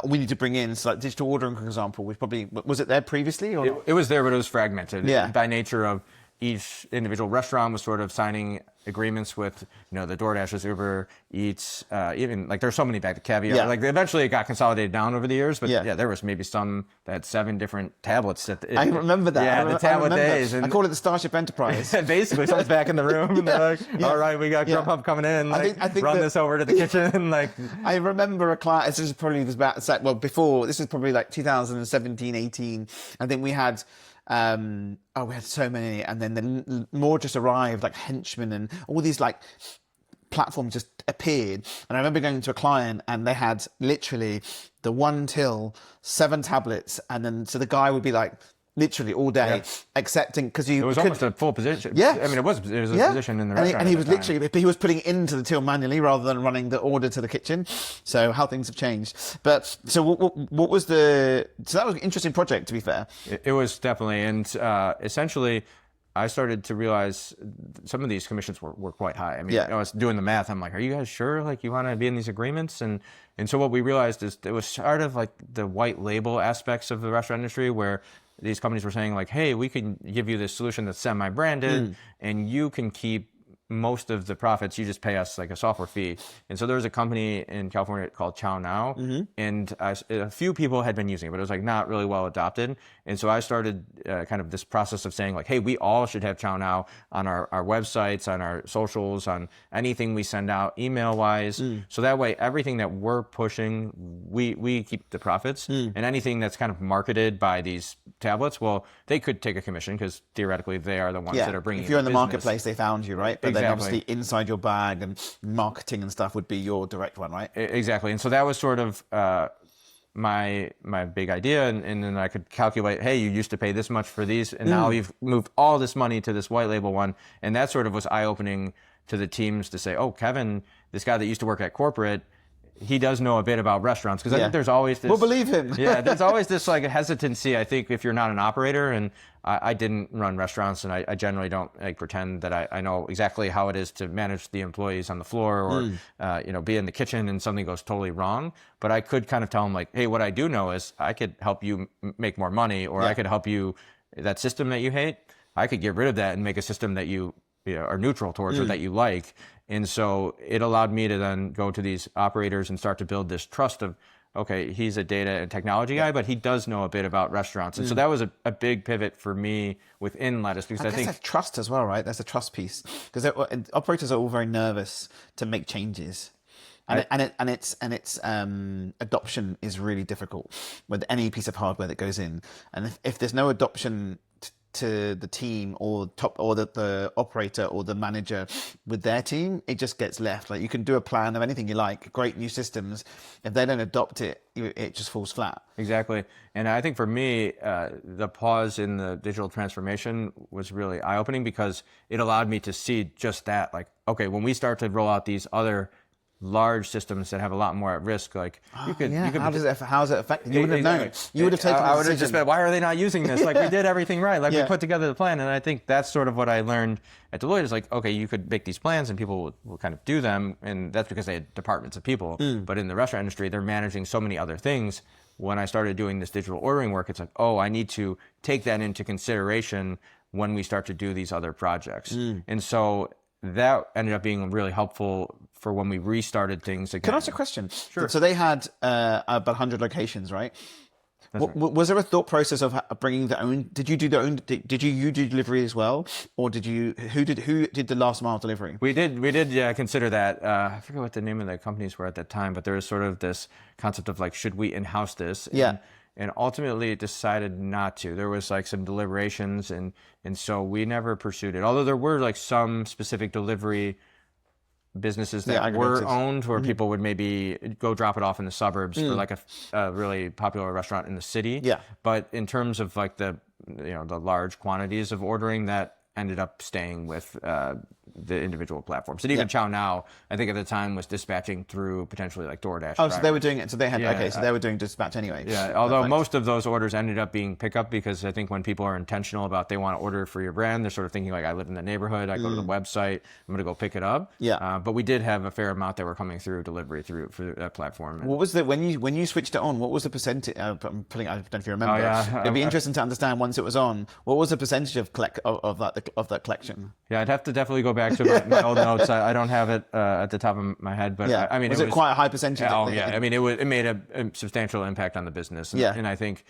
We need to bring in, so like digital ordering, for example, which probably... Was it there previously? Or it was there, but it was fragmented. Yeah. By nature of each individual restaurant was sort of signing agreements with, the DoorDashers, Uber Eats, even like there's so many back to Caviar. Yeah. Like eventually it got consolidated down over the years, but Yeah. there was maybe some that had 7 different tablets. I remember that. Yeah, the tablet days. I call it the Starship Enterprise. Basically, someone's back in the room. And they're like, all right, we got Grubhub coming in. Like, I think run that- this over to the kitchen. Like, I remember a client, this was probably before, this was probably like 2017, 18. I think we had... we had so many, and then more just arrived, like Henchmen and all these like platforms just appeared. And I remember going to a client, and they had literally the 1 till 7 tablets, and then so the guy would be like literally all day accepting because it was almost a full position. Yeah, I mean it was a position in the restaurant. And he was literally, he was putting it into the till manually rather than running the order to the kitchen. So how things have changed. But so what was so that was an interesting project, to be fair. It was definitely, and essentially I started to realize some of these commissions were quite high. I mean, I was doing the math. I'm like, are you guys sure? Like, you want to be in these agreements? And so what we realized is it was sort of like the white label aspects of the restaurant industry where these companies were saying like, hey, we can give you this solution that's semi-branded and you can keep most of the profits. You just pay us like a software fee. And so there was a company in California called Chow Now, and a few people had been using it, but it was like not really well adopted. And so I started kind of this process of saying like, hey, we all should have Chow Now on our websites, on our socials, on anything we send out email wise. So that way, everything that we're pushing, we keep the profits, and anything that's kind of marketed by these tablets, well, they could take a commission because theoretically they are the ones that are bringing. If you're in the business. Marketplace, they found you, right? But then Exactly. obviously inside your bag and marketing and stuff would be your direct one, right? Exactly. And so that was sort of my big idea. And then I could calculate, hey, you used to pay this much for these, and now you've moved all this money to this white label one. And that sort of was eye-opening to the teams to say, oh, Kevin, this guy that used to work at corporate, he does know a bit about restaurants, because I think there's always this... We'll believe him. There's always this like hesitancy, I think, if you're not an operator, and I didn't run restaurants, and I generally don't like pretend that I know exactly how it is to manage the employees on the floor or be in the kitchen and something goes totally wrong. But I could kind of tell them like, hey, what I do know is I could help you make more money, or I could help you, that system that you hate, I could get rid of that and make a system that you are neutral towards or that you like. And so it allowed me to then go to these operators and start to build this trust of, okay, he's a data and technology guy, but he does know a bit about restaurants. And so that was a big pivot for me within Lettuce, because I think that's trust as well, right? That's a trust piece, because operators are all very nervous to make changes. And its adoption is really difficult with any piece of hardware that goes in. And if there's no adoption to the team or the operator or the manager with their team, it just gets left. Like, you can do a plan of anything you like, great new systems. If they don't adopt it, it just falls flat. Exactly. And I think for me, the pause in the digital transformation was really eye-opening, because it allowed me to see just that. Like, okay, when we start to roll out these other large systems that have a lot more at risk, like you could how does it affect you? Wouldn't have known. You would have taken I would have just been, why are they not using this? Like, we did everything right. Like, we put together the plan. And I think that's sort of what I learned at Deloitte, is like, okay, you could make these plans and people will kind of do them, and that's because they had departments of people. But in the restaurant industry, they're managing so many other things. When I started doing this digital ordering work, it's like, oh, I need to take that into consideration when we start to do these other projects. And so that ended up being really helpful for when we restarted things again. Can I ask a question? Sure. So they had about 100 locations, right? Was there a thought process of bringing their own? Did you do their own? Did you do delivery as well, or did you? Who did the last mile delivery? We did consider that. I forget what the name of the companies were at that time, but there was sort of this concept of like, should we in-house this? and ultimately decided not to. There was like some deliberations, and so we never pursued it. Although there were like some specific delivery businesses that were owned where people would maybe go drop it off in the suburbs for like a really popular restaurant in the city. Yeah. But in terms of like the large quantities of ordering, that ended up staying with the individual platforms. And even Chow Now, I think at the time, was dispatching through potentially like DoorDash. Oh, so they were doing it. So they had so they were doing dispatch anyway. Yeah. Although most of those orders ended up being pickup, because I think when people are intentional about they want to order for your brand, they're sort of thinking like, I live in the neighborhood, I go to the website, I'm going to go pick it up. Yeah. But we did have a fair amount that were coming through delivery for that platform. What was the when you switched it on? What was the percentage? I don't know if you remember. Oh, yeah. It'd be interesting to understand once it was on. What was the percentage of that collection? Yeah, I'd have to definitely go back to my old notes. I don't have it at the top of my head, but I mean, was it quite a high percentage? I mean, it made a substantial impact on the business. And I think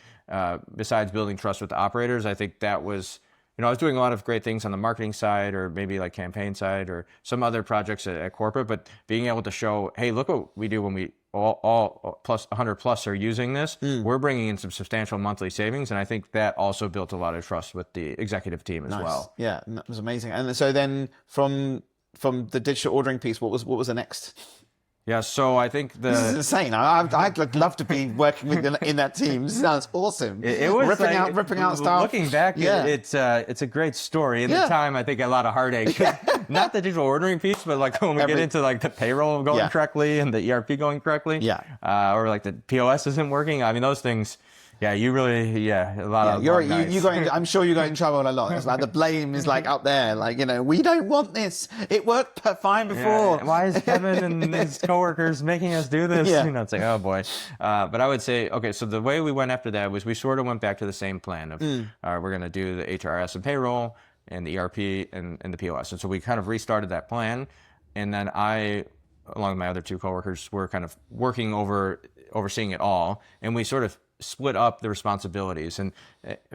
besides building trust with the operators, I think that was, I was doing a lot of great things on the marketing side, or maybe like campaign side, or some other projects at corporate, but being able to show, hey, look what we do when we all plus 100 plus are using this. We're bringing in some substantial monthly savings, and I think that also built a lot of trust with the executive team as well. Yeah, that was amazing. And so then from the digital ordering piece, what was the next? Yeah, so I think this is insane. I'd love to be working with in that team. This sounds awesome. It was ripping out stuff. Looking back, it's a great story. At the time, I think a lot of heartache. Not the digital ordering piece, but like when we get into like the payroll going correctly and the ERP going correctly, or like the POS isn't working. I mean, those things. Yeah, you really, a lot of you going. I'm sure you got in trouble a lot. It's like the blame is like up there. Like, we don't want this. It worked fine before. Yeah. Why is Kevin and his coworkers making us do this? It's like, oh boy. But I would say, okay, so the way we went after that was we sort of went back to the same plan of we're going to do the HRS and payroll and the ERP and the POS. And so we kind of restarted that plan, and then I, along with my other two coworkers, were kind of working overseeing it all, and we sort of split up the responsibilities. And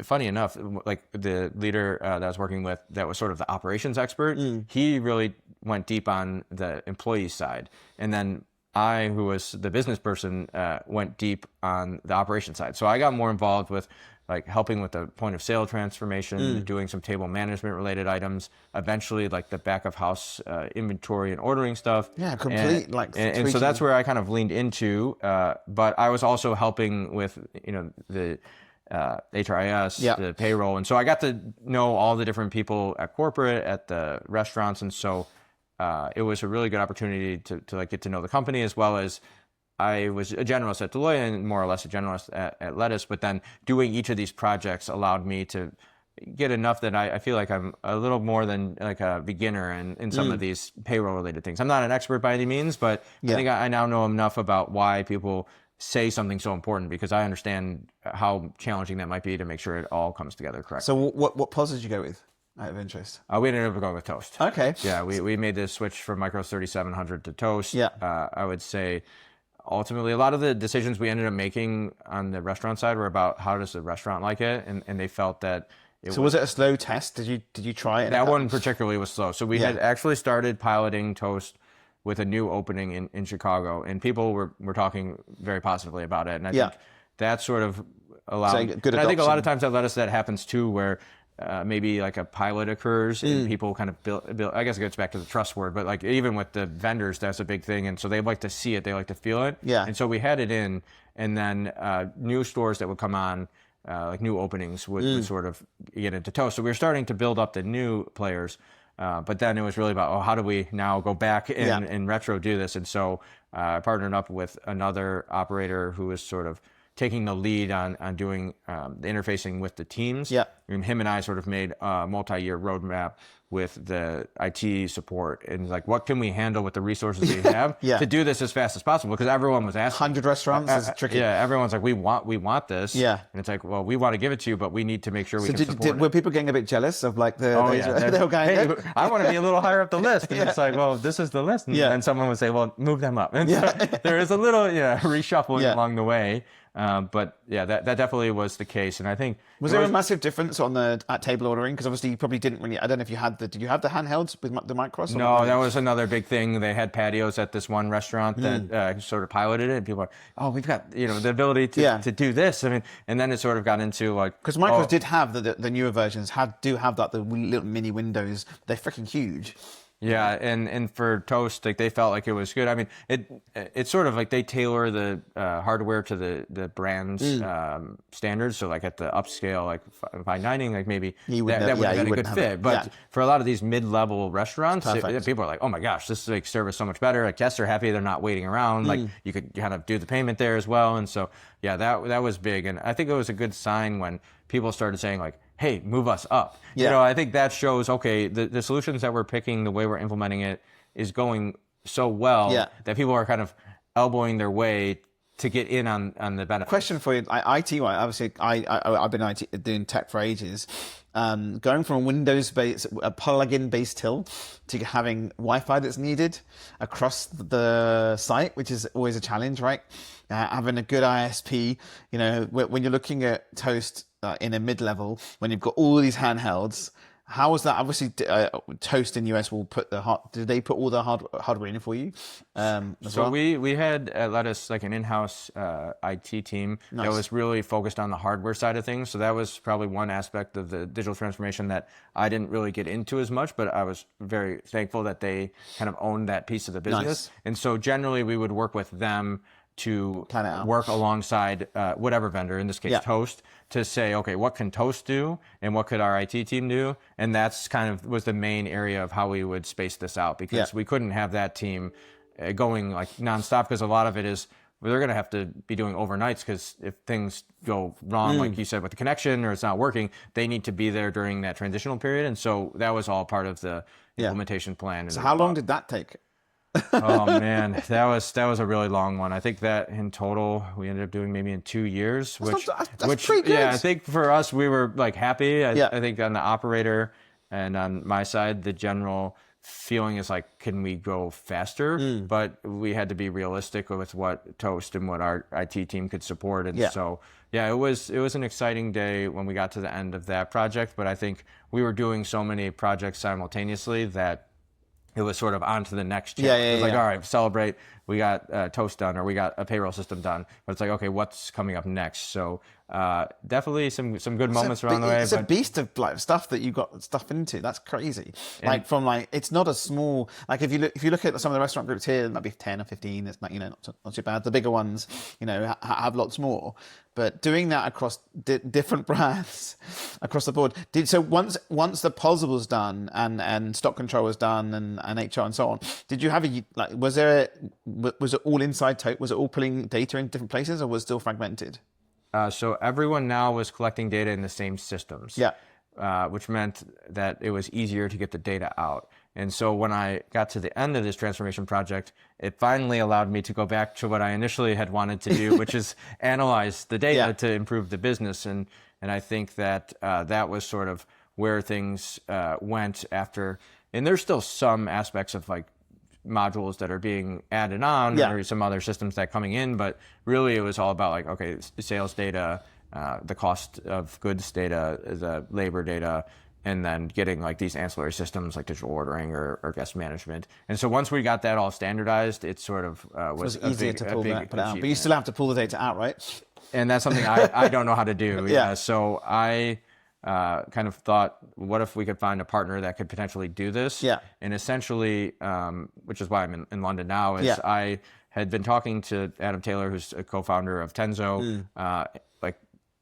funny enough, like the leader that I was working with, that was sort of the operations expert, he really went deep on the employee side. And then I, who was the business person, went deep on the operation side. So I got more involved with like helping with the point of sale transformation, doing some table management related items, eventually like the back of house inventory and ordering stuff. Yeah, complete and so that's where I kind of leaned into. But I was also helping with the HRIS, the payroll, and so I got to know all the different people at corporate, at the restaurants, and so it was a really good opportunity to like get to know the company, as well as I was a generalist at Deloitte and more or less a generalist at Lettuce, but then doing each of these projects allowed me to get enough that I feel like I'm a little more than like a beginner in some of these payroll related things. I'm not an expert by any means, but I think I now know enough about why people say something so important, because I understand how challenging that might be to make sure it all comes together correctly. So what pods did you go with, out of interest? We ended up going with Toast. Okay. Yeah, we made this switch from Micros 3700 to Toast. Yeah. I would say ultimately, a lot of the decisions we ended up making on the restaurant side were about how does the restaurant like it, and they felt that was it a slow test? Did you try it? That one particularly was slow. So we had actually started piloting Toast with a new opening in Chicago, and people were talking very positively about it. And I think that sort of allowed. And I think a lot of times that happens too, where maybe like a pilot occurs and people kind of build. I guess it gets back to the trust word, but like even with the vendors, that's a big thing. And so they like to see it, they like to feel it. Yeah. And so we had it in, and then new stores that would come on, like new openings would sort of get into Toast. So we were starting to build up the new players, but then it was really about, how do we now go back and retro do this? And so I partnered up with another operator who was sort of taking the lead on doing the interfacing with the teams. Yeah. And him and I sort of made a multi-year roadmap with the IT support, and like, what can we handle with the resources we have to do this as fast as possible? Because everyone was asking. 100 restaurants is tricky. Yeah, everyone's like, we want this. Yeah. And it's like, well, we want to give it to you, but we need to make sure we can support it. Were people getting a bit jealous of like the? They were going, hey, I want to be a little higher up the list. And it's like, well, this is the list. And someone would say, well, move them up. And so there is a little reshuffling along the way. But yeah, that definitely was the case. And I think Was there a massive difference on the at table ordering? Because obviously you probably didn't really. I don't know if you had did you have the handhelds with the Micros? No, that was another big thing. They had patios at this one restaurant that sort of piloted it. And people are, oh, we've got the ability to do this. I mean, and then it sort of got into like because Micros did have the newer versions do have the little mini windows. They're freaking huge. Yeah, and for Toast, like they felt like it was good. I mean, it's sort of like they tailor the hardware to the brand's standards. So like at the upscale, like fine dining, like maybe that would have been a good fit. But for a lot of these mid-level restaurants, people are like, oh my gosh, this like service so much better. Like guests are happy; they're not waiting around. Like you could kind of do the payment there as well. And so yeah, that was big. And I think it was a good sign when people started saying like, hey, move us up. Yeah. I think that shows, okay, the solutions that we're picking, the way we're implementing it is going so well that people are kind of elbowing their way to get in on the benefit. Question for you, IT, obviously, I've been doing tech for ages. Going from a Windows-based, a plugin-based tool to having Wi-Fi that's needed across the site, which is always a challenge, right? Having a good ISP, when you're looking at Toast in a mid-level, when you've got all these handhelds, how was that? Obviously, Toast in US will put did they put all the hardware in for you? We had at Lettuce like an in-house IT team that was really focused on the hardware side of things. So that was probably one aspect of the digital transformation that I didn't really get into as much, but I was very thankful that they kind of owned that piece of the business. Nice. And so generally we would work with them to Plan it out. work alongside whatever vendor, in this case Toast, to say, okay, what can Toast do and what could our IT team do? And that's kind of was the main area of how we would space this out, because we couldn't have that team going like nonstop, because a lot of it is they're going to have to be doing overnights, because if things go wrong, like you said, with the connection or it's not working, they need to be there during that transitional period. And so that was all part of the implementation plan. So how long did that take? Oh man, that was a really long one. I think that in total we ended up doing maybe in 2 years, which pretty good. Yeah, I think for us we were like happy. I think on the operator and on my side, the general feeling is like, can we go faster? But we had to be realistic with what Toast and what our IT team could support. And so yeah, it was an exciting day when we got to the end of that project. But I think we were doing so many projects simultaneously that it was sort of on to the next challenge. It was like, all right, celebrate. We got Toast done, or we got a payroll system done. But it's like, okay, what's coming up next? So definitely some good moments around the way. It's a beast of like stuff that you got stuff into. That's crazy. It's not a small, like if you look at some of the restaurant groups here, it might be 10 or 15. It's not not too bad. The bigger ones, have lots more. But doing that across different brands across the board. So once the POS was done and stock control was done and HR and so on, did you have was it all inside Toast? Was it all pulling data in different places, or was it still fragmented? So everyone now was collecting data in the same systems. Which meant that it was easier to get the data out. And so when I got to the end of this transformation project, it finally allowed me to go back to what I initially had wanted to do, which is analyze the data to improve the business. And I think that that was sort of where things went after. And there's still some aspects of like modules that are being added on, or some other systems that are coming in, but really it was all about like, okay, sales data, the cost of goods data, the labor data, and then getting like these ancillary systems like digital ordering or guest management. And so once we got that all standardized, it sort of was easier to pull that out. But you still have to pull the data out, right? And that's something I don't know how to do. So I kind of thought, what if we could find a partner that could potentially do this? And essentially, which is why I'm in London now, is I had been talking to Adam Taylor, who's a co-founder of Tenzo,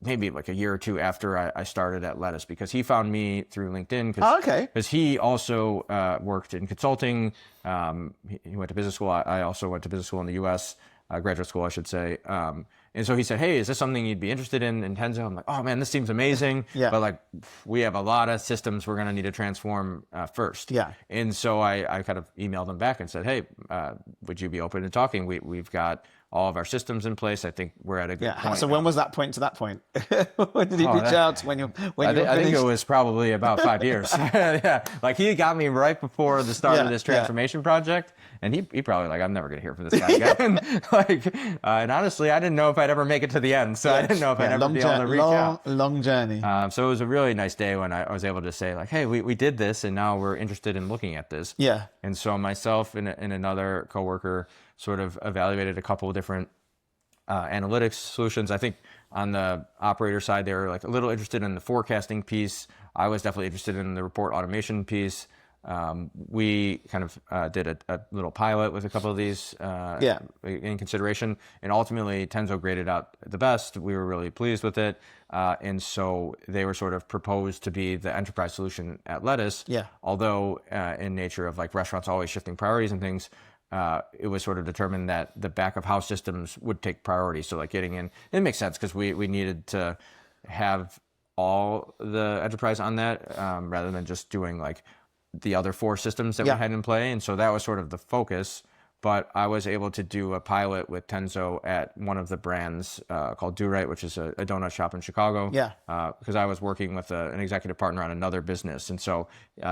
maybe like a year or two after I started at Lettuce, because he found me through LinkedIn. Because he also worked in consulting. He went to business school. I also went to business school in the U.S., graduate school, I should say. And so he said, hey, is this something you'd be interested in Tenzo? I'm like, oh man, this seems amazing. But like, we have a lot of systems we're going to need to transform first. And so I kind of emailed him back and said, hey, would you be open to talking? We've got all of our systems in place. I think we're at a good point. So when was that point to that point? When did he reach out? I think it was probably about 5 years. Like he got me right before the start of this transformation project, and he probably like, I'm never gonna hear from this guy again. And honestly, I didn't know if I'd ever make it to the end. So I didn't know if I'd ever be able to reach out. Long journey. So it was a really nice day when I was able to say like, hey, we did this and now we're interested in looking at this. Yeah. And so myself and another coworker sort of evaluated a couple of different analytics solutions. I think on the operator side, they were like a little interested in the forecasting piece. I was definitely interested in the report automation piece. We kind of did a little pilot with a couple of these in consideration, and ultimately Tenzo graded out the best. We were really pleased with it, and so they were sort of proposed to be the enterprise solution at Lettuce. Yeah. Although in nature of like restaurants always shifting priorities and things, it was sort of determined that the back of house systems would take priority. So like getting in, it makes sense because we needed to have all the enterprise on that rather than just doing like the other 4 systems that we had in play. And so that was sort of the focus. But I was able to do a pilot with Tenzo at one of the brands called Deloitte, which is a donut shop in Chicago. Yeah. Because I was working with an executive partner on another business. And so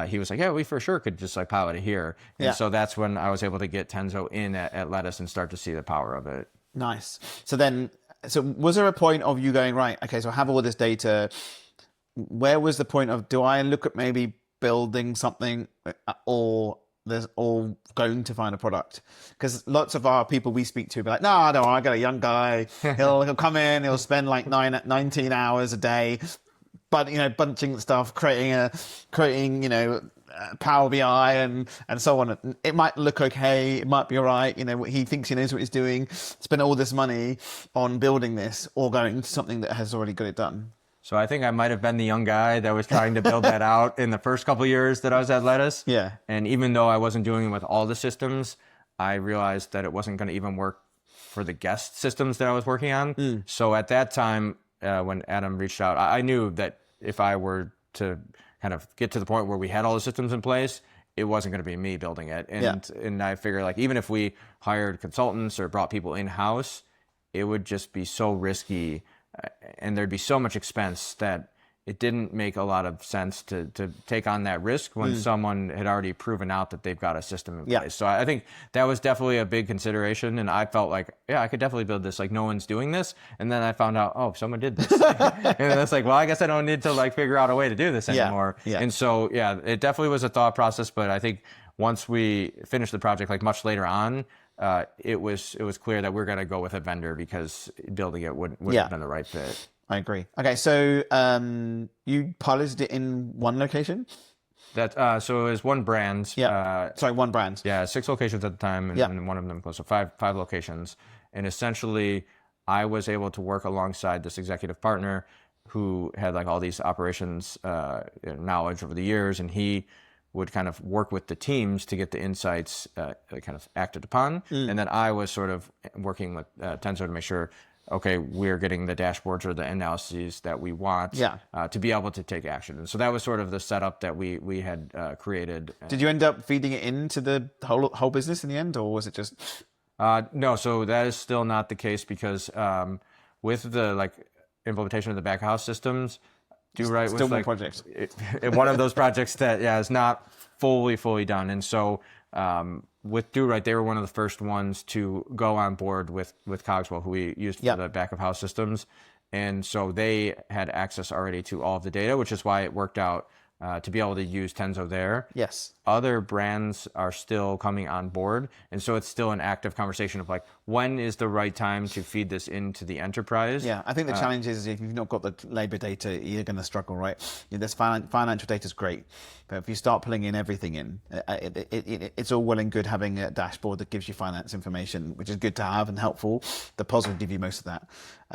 he was like, yeah, we for sure could just like pilot it here. And so that's when I was able to get Tenzo in at Lettuce and start to see the power of it. Nice. So was there a point of you going, right, okay, so I have all this data. Where was the point of, do I look at maybe building something or going to find a product? Because lots of our people we speak to be like, no, I don't, I got a young guy, he'll come in, he'll spend like 19 hours a day, but bunching stuff, creating Power BI and so on. It might look okay, it might be all right, he thinks he knows what he's doing, spend all this money on building this or going to something that has already got it done. So I think I might have been the young guy that was trying to build that out in the first couple of years that I was at Lettuce. Yeah. And even though I wasn't doing it with all the systems, I realized that it wasn't going to even work for the guest systems that I was working on. So at that time, when Adam reached out, I knew that if I were to kind of get to the point where we had all the systems in place, it wasn't going to be me building it. And I figured like even if we hired consultants or brought people in-house, it would just be so risky and there'd be so much expense that it didn't make a lot of sense to take on that risk when someone had already proven out that they've got a system in place. So I think that was definitely a big consideration. And I felt like, yeah, I could definitely build this. Like no one's doing this. And then I found out, oh, someone did this. And it's like, well, I guess I don't need to like figure out a way to do this anymore. Yeah. And so, yeah, it definitely was a thought process. But I think once we finished the project, like much later on, it was clear that we're going to go with a vendor because building it wouldn't have been the right fit. I agree. Okay, so you piloted it in one location? So it was one brand. Yeah. One brand. Yeah, 6 locations at the time, and one of them closed. So five locations. And essentially, I was able to work alongside this executive partner who had like all these operations knowledge over the years, and he would kind of work with the teams to get the insights kind of acted upon. And then I was sort of working with Tenzo to make sure, okay, we're getting the dashboards or the analyses that we want to be able to take action. And so that was sort of the setup that we had created. Did you end up feeding it into the whole business in the end, or was it just... No, so that is still not the case because with the like implementation of the back house systems, Deloitte still was more like projects. One of those projects that is not fully done. And so with Deloitte, they were one of the first ones to go on board with Cogswell, who we used for the back of house systems. And so they had access already to all of the data, which is why it worked out to be able to use Tenzo there. Yes. Other brands are still coming on board. And so it's still an active conversation of like, when is the right time to feed this into the enterprise? Yeah, I think the challenge is if you've not got the labor data, you're going to struggle, right? This financial data is great, but if you start pulling in everything in, it's all well and good having a dashboard that gives you finance information, which is good to have and helpful. The POS will give you most of that.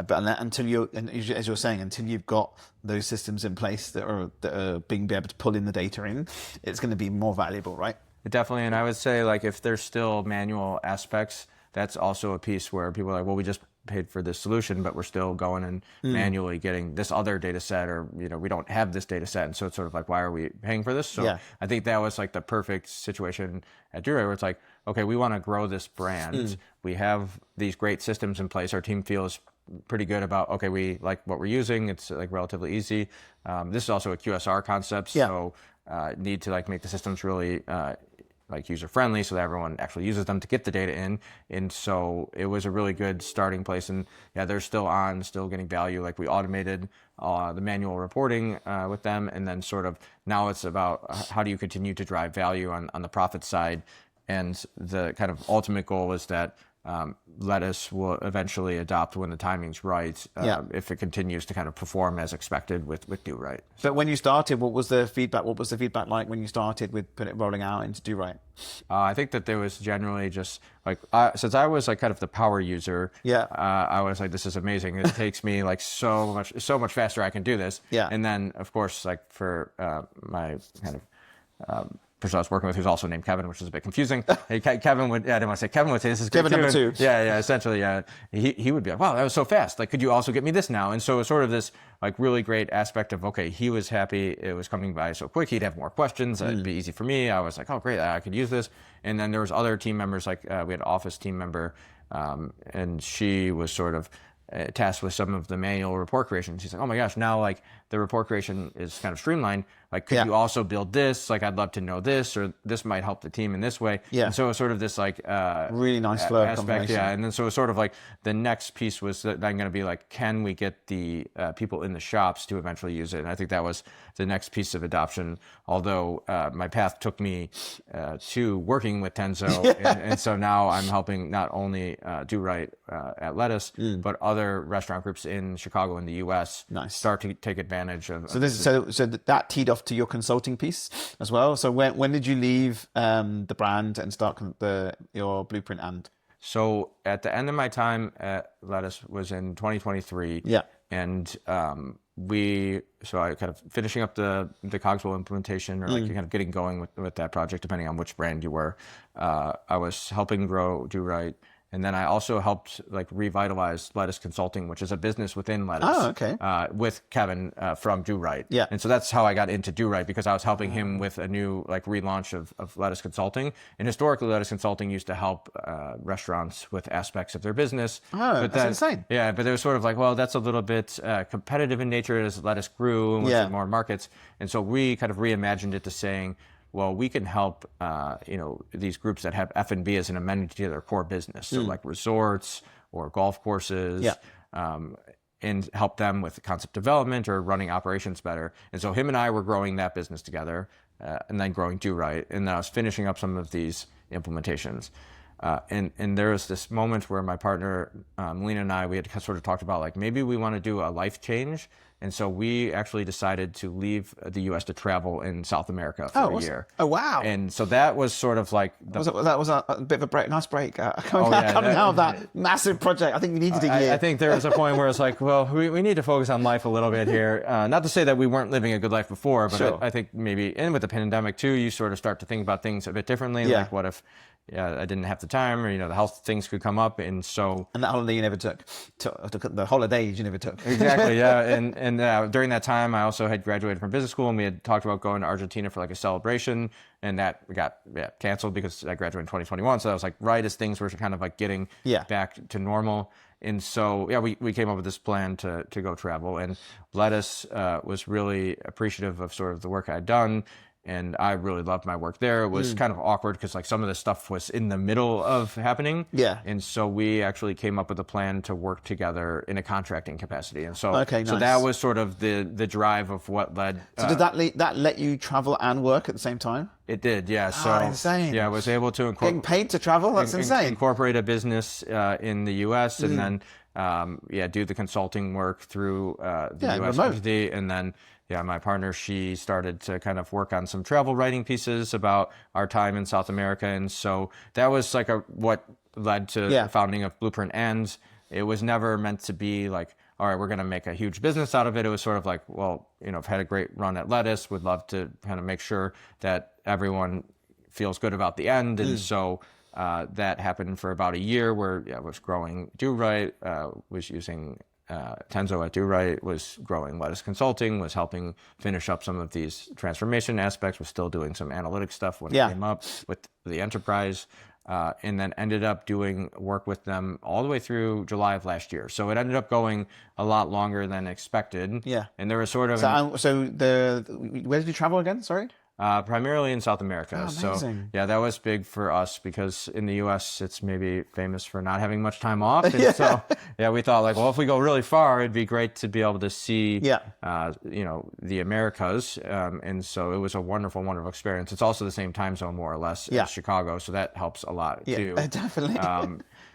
But until as you're saying, until you've got those systems in place that are being able to pull in the data in, it's going to be more valuable, right? Definitely. And I would say like if there's still manual aspects, that's also a piece where people are like, well, we just paid for this solution, but we're still going and manually getting this other data set, or we don't have this data set. And so it's sort of like, why are we paying for this? So I think that was like the perfect situation at Deloitte where it's like, okay, we want to grow this brand. We have these great systems in place. Our team feels pretty good about, okay, we like what we're using. It's like relatively easy. This is also a QSR concept. So need to like make the systems really like user friendly so that everyone actually uses them to get the data in. And so it was a really good starting place. And yeah, they're still getting value. Like we automated the manual reporting with them, and then sort of now it's about how do you continue to drive value on the profit side. And the kind of ultimate goal is that Lettuce will eventually adopt when the timing's right, if it continues to kind of perform as expected with Do Right. But when you started, what was the feedback? What was the feedback like when you started with rolling out into Do Right? I think that there was generally just like, since I was like kind of the power user, I was like, this is amazing. It takes me like so much faster. I can do this. Yeah. And then of course, like for my kind of person I was working with, who's also named Kevin, which is a bit confusing. Kevin would, I didn't want to say Kevin would say this is Kevin great number too. two. Yeah, essentially, yeah. He would be like, wow, that was so fast. Like, could you also get me this now? And so it's sort of this like really great aspect of, okay, he was happy it was coming by so quick. He'd have more questions. It'd be easy for me. I was like, oh, great, I could use this. And then there was other team members, like we had an office team member, and she was sort of tasked with some of the manual report creation. She's like, oh my gosh, now like the report creation is kind of streamlined. Like, could you also build this? Like, I'd love to know this, or this might help the team in this way. Yeah. And so it was sort of this like really nice flow aspect. Yeah. And then so it was sort of like the next piece was then going to be like, can we get the people in the shops to eventually use it? And I think that was the next piece of adoption. Although my path took me to working with Tenzo, and so now I'm helping not only Do Right at Lettuce, but other restaurant groups in Chicago and the U.S. start to take advantage of. So that teed off to your consulting piece as well. So when did you leave the brand and start your Blueprint and? So at the end of my time at Lettuce was in 2023. Yeah. And so I kind of finishing up the Cogswell implementation, or like kind of getting going with that project, depending on which brand you were. I was helping grow Do Right. And then I also helped like revitalize Lettuce Consulting, which is a business within Lettuce. Oh, okay. With Kevin from Do Right. Yeah. And so that's how I got into Do Right, because I was helping him with a new like relaunch of Lettuce Consulting. And historically, Lettuce Consulting used to help restaurants with aspects of their business. Oh, but that's insane. Yeah, but it was sort of like, well, that's a little bit competitive in nature as Lettuce grew and went to more markets. And so we kind of reimagined it to saying, well, we can help, these groups that have F&B as an amenity to their core business. So like resorts or golf courses, and help them with concept development or running operations better. And so him and I were growing that business together, and then growing Do Right. And then I was finishing up some of these implementations. And there was this moment where my partner, Melina, and I, we had sort of talked about like, maybe we want to do a life change. And so we actually decided to leave the U.S. to travel in South America for a year. Oh, wow. And so that was sort of like... That was a bit of a break, nice break. Coming out of that massive project. I think we needed a year. I think there was a point where it's like, well, we need to focus on life a little bit here. Not to say that we weren't living a good life before, but I think maybe, and with the pandemic too, you sort of start to think about things a bit differently. Like, what if I didn't have the time, or, the health things could come up. And so... And that holiday you never took. The holidays you never took. Exactly, yeah. And during that time, I also had graduated from business school, and we had talked about going to Argentina for like a celebration, and that got canceled because I graduated in 2021. So that was like right as things were kind of like getting back to normal. And so, we came up with this plan to go travel, and Lettuce was really appreciative of sort of the work I'd done. And I really loved my work there. It was kind of awkward because like some of the stuff was in the middle of happening. Yeah. And so we actually came up with a plan to work together in a contracting capacity. And so, so that was sort of the drive of what led. So did that let you travel and work at the same time? It did, yeah. So insane. Yeah, I was able to getting paid to travel. That's insane. Incorporate a business in the U.S. and then do the consulting work through the U.S. entity, and then. Yeah, my partner, she started to kind of work on some travel writing pieces about our time in South America. And so that was like what led to the founding of Blueprint. And it was never meant to be like, all right, we're going to make a huge business out of it. It was sort of like, well, I've had a great run at Lettuce. Would love to kind of make sure that everyone feels good about the end. And so that happened for about a year where I was growing Do Right, was using... Tenzo at Do Right, was growing Lettuce Consulting, was helping finish up some of these transformation aspects, was still doing some analytics stuff when it came up with the enterprise, and then ended up doing work with them all the way through July of last year. So it ended up going a lot longer than expected. Yeah. And there was sort of... where did you travel again? Sorry? Primarily in South America. Oh, so amazing. yeah, that was big for us because in the US it's maybe famous for not having much time off. And so yeah, we thought like, well, if we go really far, it'd be great to be able to see the Americas. And so it was a wonderful, wonderful experience. It's also the same time zone more or less as Chicago, so that helps a lot too. Definitely.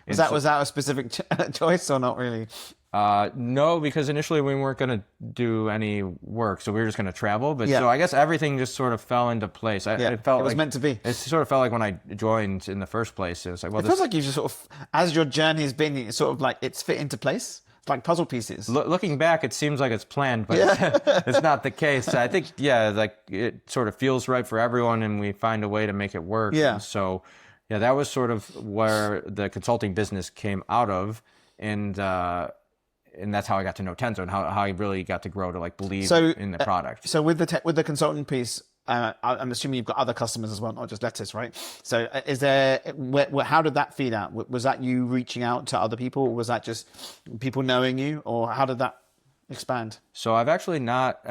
Was that a specific choice or not really? No, because initially we weren't going to do any work, so we were just going to travel. But Yeah. so I guess everything just sort of fell into place. It felt it was like, meant to be. It sort of felt like when I joined in the first place, it was like, well, It feels like you just sort of, as your journey has been, it's sort of like it's fit into place. It's like puzzle pieces. Looking back, it seems like it's planned, but it's not the case. I think, like it sort of feels right for everyone, and we find a way to make it work. Yeah. And so, yeah, that was sort of where the consulting business came out of, and that's how I got to know Tenzo and how I really got to grow to like believe in the product. So with the consultant piece, I'm assuming you've got other customers as well, not just lettuce, right? So is there, how did that feed out? Was that you reaching out to other people, or was that just people knowing you, or how did that expand? So I've actually not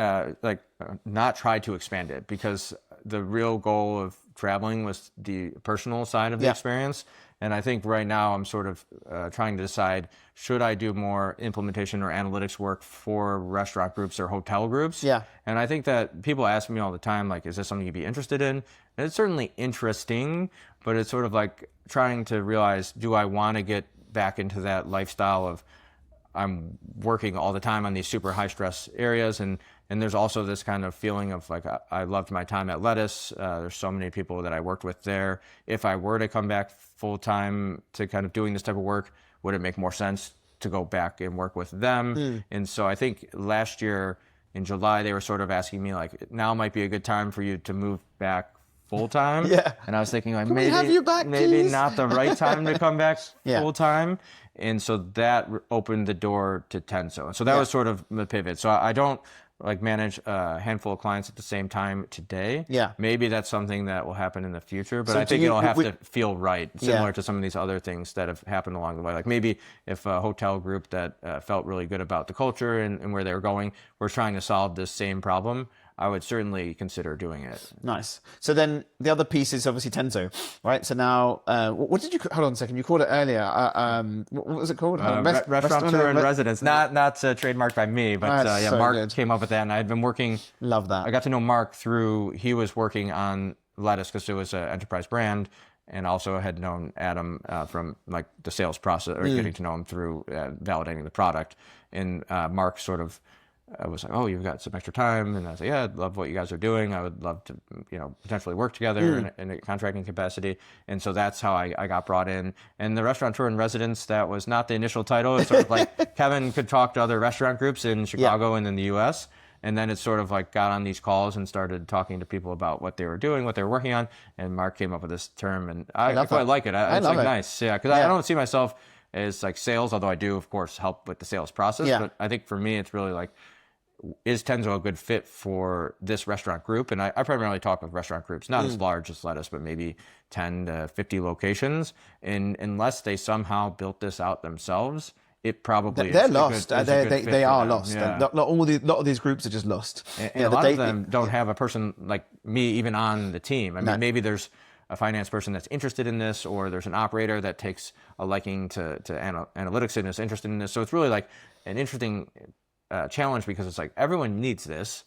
tried to expand it, because the real goal of traveling was the personal side of the experience. And I think right now I'm sort of trying to decide, should I do more implementation or analytics work for restaurant groups or hotel groups? Yeah. And I think that people ask me all the time, like, is this something you'd be interested in? And it's certainly interesting, but it's sort of like trying to realize, do I want to get back into that lifestyle of I'm working all the time on these super high stress areas, and there's also this kind of feeling of like I loved my time at Lettuce. There's so many people that I worked with there. If I were to come back full time to kind of doing this type of work, would it make more sense to go back and work with them? And so I think last year in July they were sort of asking me like, now might be a good time for you to move back full time. Yeah. And I was thinking like, Can we have you back, maybe please? not the right time to come back Yeah. full time. And so that opened the door to Tenzo. And so that was sort of the pivot. So I don't like manage a handful of clients at the same time today. Yeah. Maybe that's something that will happen in the future, but So I think do you- it'll have we- to feel right, similar to some of these other things that have happened along the way. Like maybe if a hotel group that felt really good about the culture and where they were going were trying to solve this same problem, I would certainly consider doing it. Nice. So then the other piece is obviously Tenzo, right? So now, what did you, hold on a second, you called it earlier. What was it called? Restaurateur in residence, not trademarked by me, but That's so Mark good. came up with that, and I had been working. Love that. I got to know Mark through, he was working on Lettuce because it was an enterprise brand, and also had known Adam from like the sales process, or getting to know him through validating the product. And Mark sort of was like, oh, you've got some extra time. And I was like, yeah, I'd love what you guys are doing. I would love to, potentially work together in a contracting capacity. And so that's how I got brought in. And the restaurateur in residence, that was not the initial title. It's sort of like Kevin could talk to other restaurant groups in Chicago and in the US. And then it sort of like got on these calls and started talking to people about what they were doing, what they were working on. And Mark came up with this term, and I quite like it. It's love like it. nice. Yeah. Cause I don't see myself as like sales, although I do of course help with the sales process. Yeah. But I think for me, it's really like, is Tenzo a good fit for this restaurant group? And I primarily talk with restaurant groups, not as large as Lettuce, but maybe 10 to 50 locations. And unless they somehow built this out themselves, it probably They're is lost. a good fit They for are them. lost. Yeah. A lot of these groups are just lost. And a lot of them don't have a person like me even on the team. I mean, maybe there's a finance person that's interested in this, or there's an operator that takes a liking to analytics and is interested in this. So it's really like an interesting challenge, because it's like everyone needs this,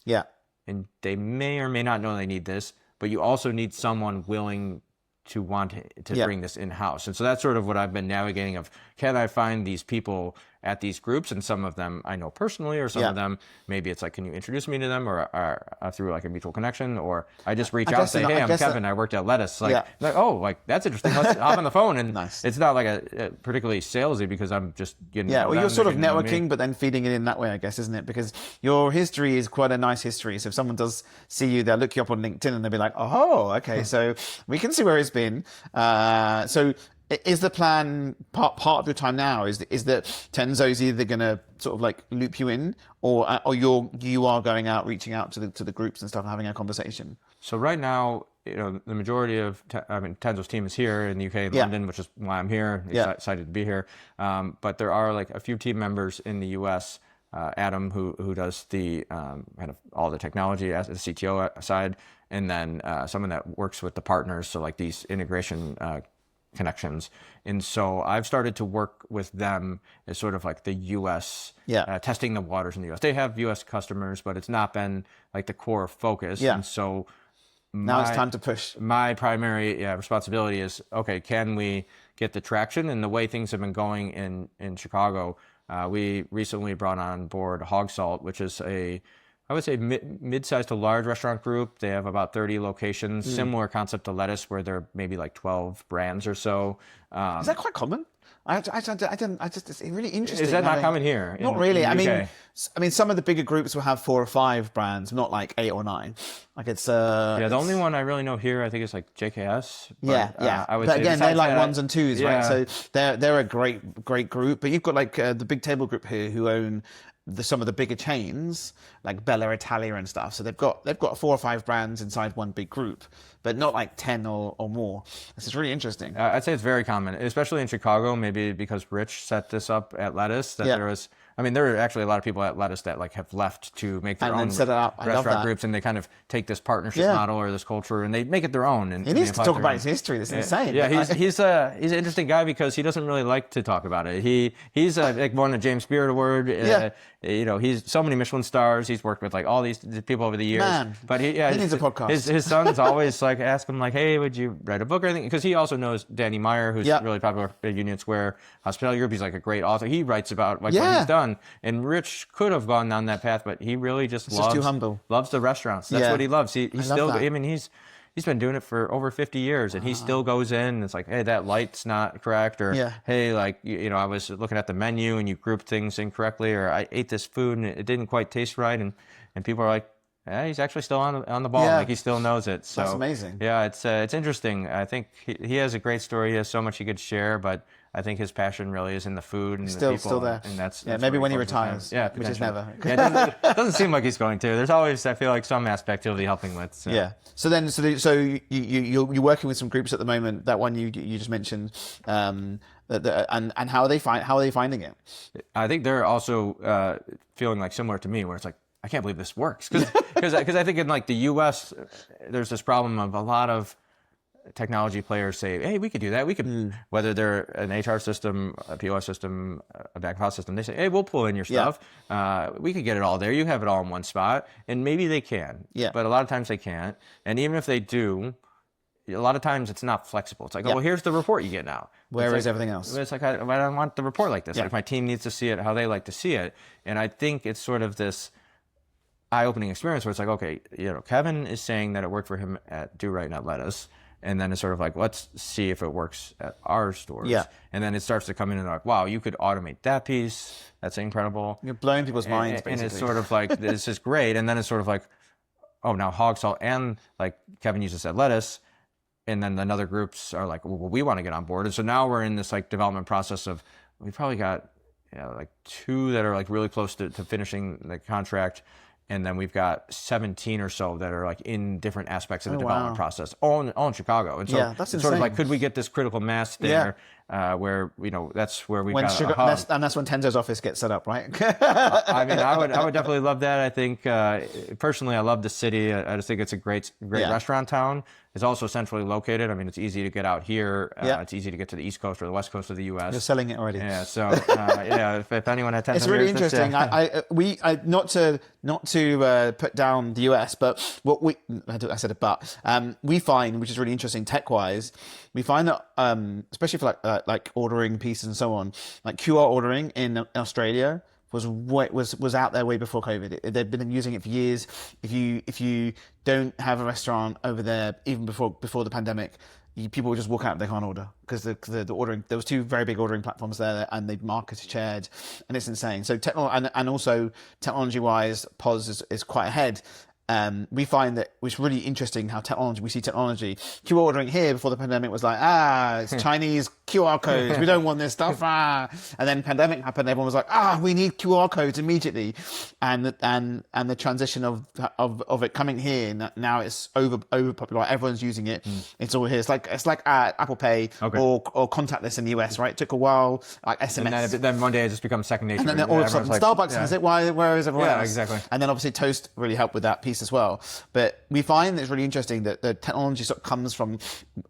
and they may or may not know they need this, but you also need someone willing to want to bring this in-house. And so that's sort of what I've been navigating of, can I find these people at these groups? And some of them I know personally, or some of them, maybe it's like, can you introduce me to them, or through like a mutual connection, or I just reach out and say, hey, I'm Kevin, I worked at Lettuce. Like, oh, like that's interesting. Let's hop on the phone. And it's not like a particularly salesy, because I'm just getting well, you're sort of networking, but then feeding it in that way, I guess, isn't it? Because your history is quite a nice history. So if someone does see you, they'll look you up on LinkedIn and they'll be like, oh, okay, so we can see where it's been. So is the plan part of your time now is that Tenzo's either going to sort of like loop you in, or you are going out, reaching out to the groups and stuff and having a conversation? So right now, the majority of Tenzo's team is here in the UK, in London, which is why I'm here. Excited to be here. But there are like a few team members in the US. Adam, who does the kind of all the technology as the CTO side, and then someone that works with the partners, so like these integration connections. And so I've started to work with them as sort of like the U.S. Testing the waters in the U.S. They have U.S. customers, but it's not been like the core focus. And so now it's time to push. My primary responsibility is, okay, can we get the traction? And the way things have been going in Chicago, we recently brought on board Hog Salt, which is I would say mid-sized to large restaurant group. They have about 30 locations, similar concept to Lettuce, where there are maybe like 12 brands or so. Is that quite common? It's really interesting. Is that not common here? Not really. I mean, some of the bigger groups will have 4 or 5 brands, not like 8 or 9. Like it's the only one I really know here, I think, is like JKS. But, I would say again, they're like 1s and 2s, right? So they're a great group. But you've got like the Big Table Group here, who own some of the bigger chains like Bella Italia and stuff. So they've got 4 or 5 brands inside one big group, but not like 10 or more. This is really interesting. I'd say it's very common, especially in Chicago, maybe because Rich set this up at Lettuce, that there are actually a lot of people at Lettuce that like have left to make their own restaurant groups, and they kind of take this partnership model or this culture and they make it their own. And he needs to talk about his history. This is insane. Yeah, he's an interesting guy because he doesn't really like to talk about it. He's like won a James Beard Award. He's so many Michelin stars. He's worked with like all these people over the years. Man, but he needs a podcast. His sons always like ask him like, hey, would you write a book or anything? Because he also knows Danny Meyer, who's really popular at Union Square Hospitality Group. He's like a great author. He writes about like what he's done. And Rich could have gone down that path, but he really just too humble. Loves the restaurants. That's what he loves. He's been doing it for over 50 years, and he still goes in and it's like, hey, that light's not correct, or hey, like, I was looking at the menu and you grouped things incorrectly, or I ate this food and it didn't quite taste right, and people are like, yeah, he's actually still on the ball. Like he still knows it. So that's amazing. Yeah, it's interesting. I think he has a great story. He has so much he could share, but I think his passion really is in the food and the people. Still there. And that's maybe when he retires. Yeah, which is never. It doesn't seem like he's going to. There's always, I feel like, some aspect he'll be helping with. So. Yeah. So you're working with some groups at the moment. That one you just mentioned. And how are they finding it? I think they're also feeling like similar to me, where it's like, I can't believe this works, because I think in like the U.S. there's this problem of a lot of technology players say, hey, we could do that. We could, whether they're an HR system, a POS system, a back office system, they say, hey, we'll pull in your stuff. We could get it all there. You have it all in one spot. And maybe they can, but a lot of times they can't. And even if they do, a lot of times it's not flexible. It's like, oh, well, here's the report you get now. Where is everything else? It's like, I don't want the report like this. Like my team needs to see it how they like to see it. And I think it's sort of this eye-opening experience where it's like, okay, Kevin is saying that it worked for him at Do Right, Not Lettuce. And then it's sort of like, let's see if it works at our stores. Yeah. And then it starts to come in and like, wow, you could automate that piece. That's incredible. You're blowing people's minds, basically. And it's sort of like, this is great. And then it's sort of like, oh, now Hog Salt and like Kevin uses at Lettuce. And then another groups are like, well, we want to get on board. And so now we're in this like development process of, we probably got like 2 that are like really close to finishing the contract. And then we've got 17 or so that are like in different aspects of the development process, all in Chicago. And so that's it's sort of like, could we get this critical mass there where, that's where we've got a hub. And that's when Tenzo's office gets set up, right? I mean, I would definitely love that. I think, personally, I love the city. I just think it's a great restaurant town. It's also centrally located. I mean, it's easy to get out here. It's easy to get to the East Coast or the West Coast of the U.S. You're selling it already. Yeah. So, if anyone had 10 it's really interesting. Not to put down the US, but I said it, but we find, which is really interesting tech-wise, we find that especially for like ordering pieces and so on, like QR ordering in Australia was out there way before COVID. They've been using it for years. If you don't have a restaurant over there, even before the pandemic, people would just walk out, they can't order because the ordering, there was 2 very big ordering platforms there and they marketed shared, and it's insane. So and also technology wise, POS is quite ahead. We find that it's really interesting how we see technology. QR ordering here before the pandemic was like, it's Chinese QR codes. We don't want this stuff. And then pandemic happened. Everyone was like, we need QR codes immediately. And the transition of it coming here, now it's over popular. Everyone's using it. It's all here. It's like Apple Pay or contactless in the US, right? It took a while, like SMS. And then one day it just becomes second nature. And then all of a sudden, Starbucks has it. Where is everyone else? Exactly. And then obviously Toast really helped with that piece piece as well. But we find it's really interesting that the technology sort of comes from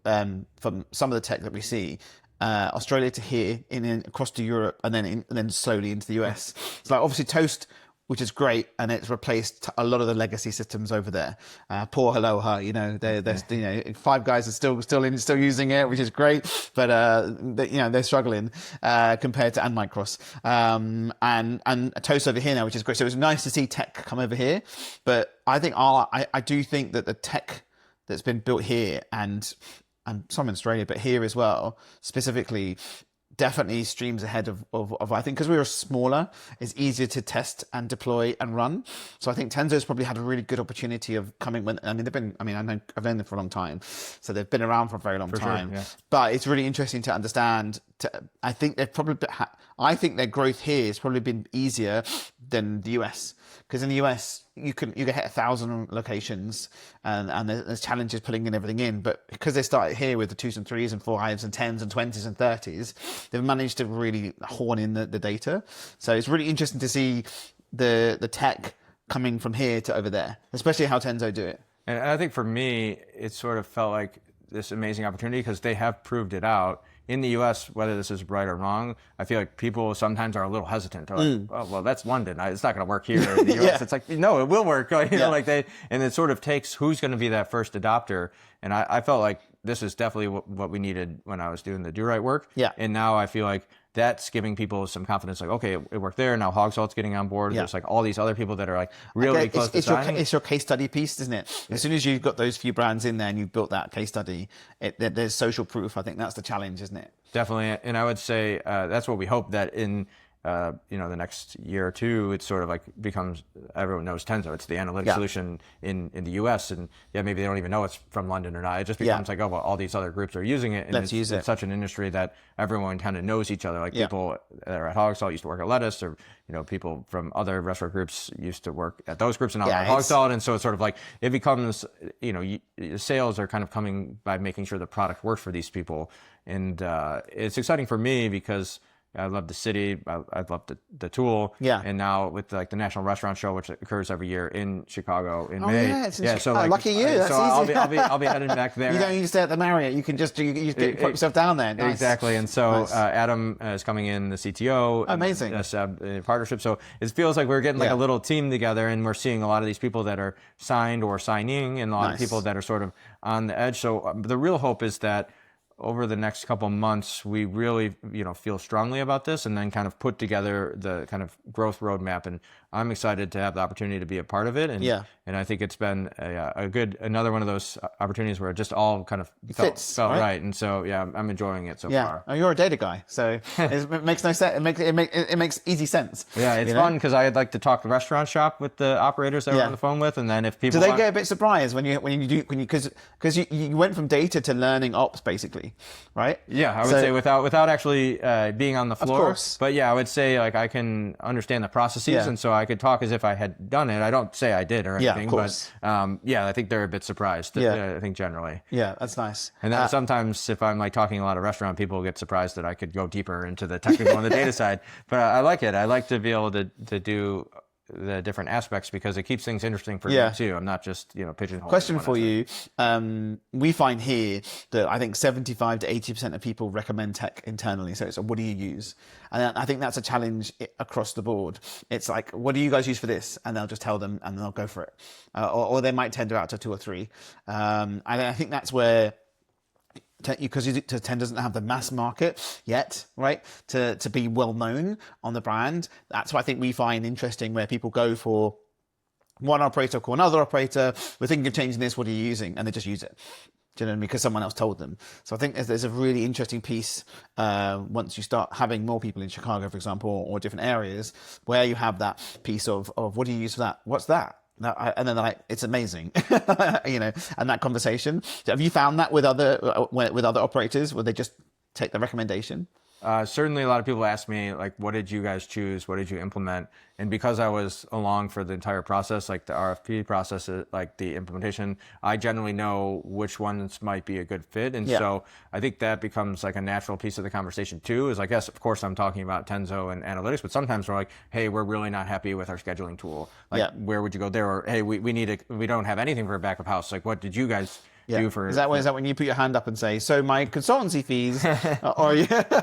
some of the tech that we see. Australia to here, across to Europe, and then slowly into the US. It's like obviously Toast, which is great, and it's replaced a lot of the legacy systems over there. Poor Aloha, they're Five Guys are still using it, which is great, but they're struggling compared to and Micros and Toast over here now, which is great. So it's nice to see tech come over here, but I think I do think that the tech that's been built here and some in Australia, but here as well, specifically, definitely streams ahead of I think, because we were smaller, it's easier to test and deploy and run. So I think Tenzo's probably had a really good opportunity of coming when, I know I've known them for a long time, so they've been around for a very long time. Sure, yeah. But it's really interesting to understand. I think they've probably, I think their growth here has probably been easier than the US, because in the US you can hit 1,000 locations and there's challenges pulling in everything in. But because they started here with the 2s and 3s and 4s and 10s and 20s and 30s, they've managed to really horn in the data. So it's really interesting to see the tech coming from here to over there, especially how Tenzo do it. And I think for me, it sort of felt like this amazing opportunity because they have proved it out. In the U.S., whether this is right or wrong, I feel like people sometimes are a little hesitant. They're like, oh, well, that's London. It's not going to work here in the U.S. Yeah. It's like, no, it will work. And it sort of takes who's going to be that first adopter. And I felt like this is definitely what we needed when I was doing the Do Right work. Yeah. And now I feel like that's giving people some confidence. Like, okay, it worked there. Now Hog Salt's getting on board. Yeah. There's like all these other people that are like really close to signing. It's your case study piece, isn't it? As soon as you've got those few brands in there and you've built that case study, there's social proof. I think that's the challenge, isn't it? Definitely. And I would say that's what we hope that in the next year or two, it sort of like becomes, everyone knows Tenzo. It's the analytic solution in the US. And maybe they don't even know it's from London or not. It just becomes like, oh, well, all these other groups are using it. And Let's use it. It's such an industry that everyone kind of knows each other. Like people that are at Hog Salt used to work at Lettuce, or, people from other restaurant groups used to work at those groups and now at Hog Salt. And so it's sort of like, it becomes, sales are kind of coming by making sure the product works for these people. And it's exciting for me because I love the city. I love the tool. Yeah. And now with the National Restaurant Show, which occurs every year in Chicago in May. Yeah, it's in so lucky you. That's so easy. I'll be heading back there. You don't need to stay at the Marriott. You can just put yourself down there. Nice. Exactly. And so Adam is coming in, the CTO. Amazing. Partnership. So it feels like we're getting like a little team together, and we're seeing a lot of these people that are signed or signing, and a lot of people that are sort of on the edge. So the real hope is that over the next couple months, we really, feel strongly about this, and then kind of put together the kind of growth roadmap. And I'm excited to have the opportunity to be a part of it. And I think it's been another one of those opportunities where it just all kind of felt right. And so, I'm enjoying it so far. Oh, you're a data guy, so it makes no sense. It makes easy sense. Yeah, it's fun because I'd like to talk the restaurant shop with the operators that we're on the phone with, and then if people do they get a bit surprised when you because you went from data to learning ops basically, right? Yeah, I would say without actually being on the floor. Of course. But I would say like I can understand the processes, and so I could talk as if I had done it. I don't say I did or anything, but I think they're a bit surprised. I think generally. Yeah, that's nice. And then sometimes if I'm like talking a lot of restaurant, people get surprised that I could go deeper into the technical and the data side. But I like it. I like to be able to do the different aspects because it keeps things interesting for me too. I'm not just pigeonholing. Question for you: we find here that I think 75 to 80% of people recommend tech internally. So it's what do you use? And I think that's a challenge across the board. It's like, what do you guys use for this? And they'll just tell them, and they'll go for it, or they might tender out to 2 or 3. And I think that's where, because 10 doesn't have the mass market yet, right? To be well known on the brand. That's what I think we find interesting, where people go for one operator, call another operator. We're thinking of changing this. What are you using? And they just use it. Do you know what I mean? Because someone else told them. So I think there's a really interesting piece once you start having more people in Chicago, for example, or different areas, where you have that piece of what do you use for that? What's that? And then they're like, it's amazing, and that conversation. Have you found that with other operators where they just take the recommendation? Certainly a lot of people ask me, like, what did you guys choose? What did you implement? And because I was along for the entire process, like the RFP process, like the implementation, I generally know which ones might be a good fit. And so I think that becomes like a natural piece of the conversation too, is like, yes, of course I'm talking about Tenzo and analytics, but sometimes we're like, hey, we're really not happy with our scheduling tool. Like, where would you go there? Or, hey, we don't have anything for a backup house. Like, what did you guys do for? Is that when you put your hand up and say, so my consultancy fees, or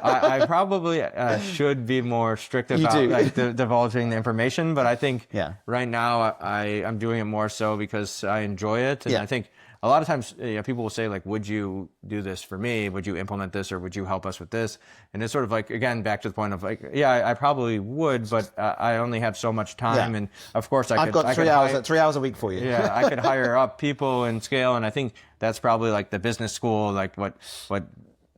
I probably should be more strict about like divulging the information, but I think right now I'm doing it more so because I enjoy it, and I think a lot of times people will say like, would you do this for me? Would you implement this, or would you help us with this? And it's sort of like, again, back to the point of like, I probably would, but I only have so much time, and of course I've got 3 hours a week for you. Yeah, I could hire up people and scale, and I think that's probably like the business school, like what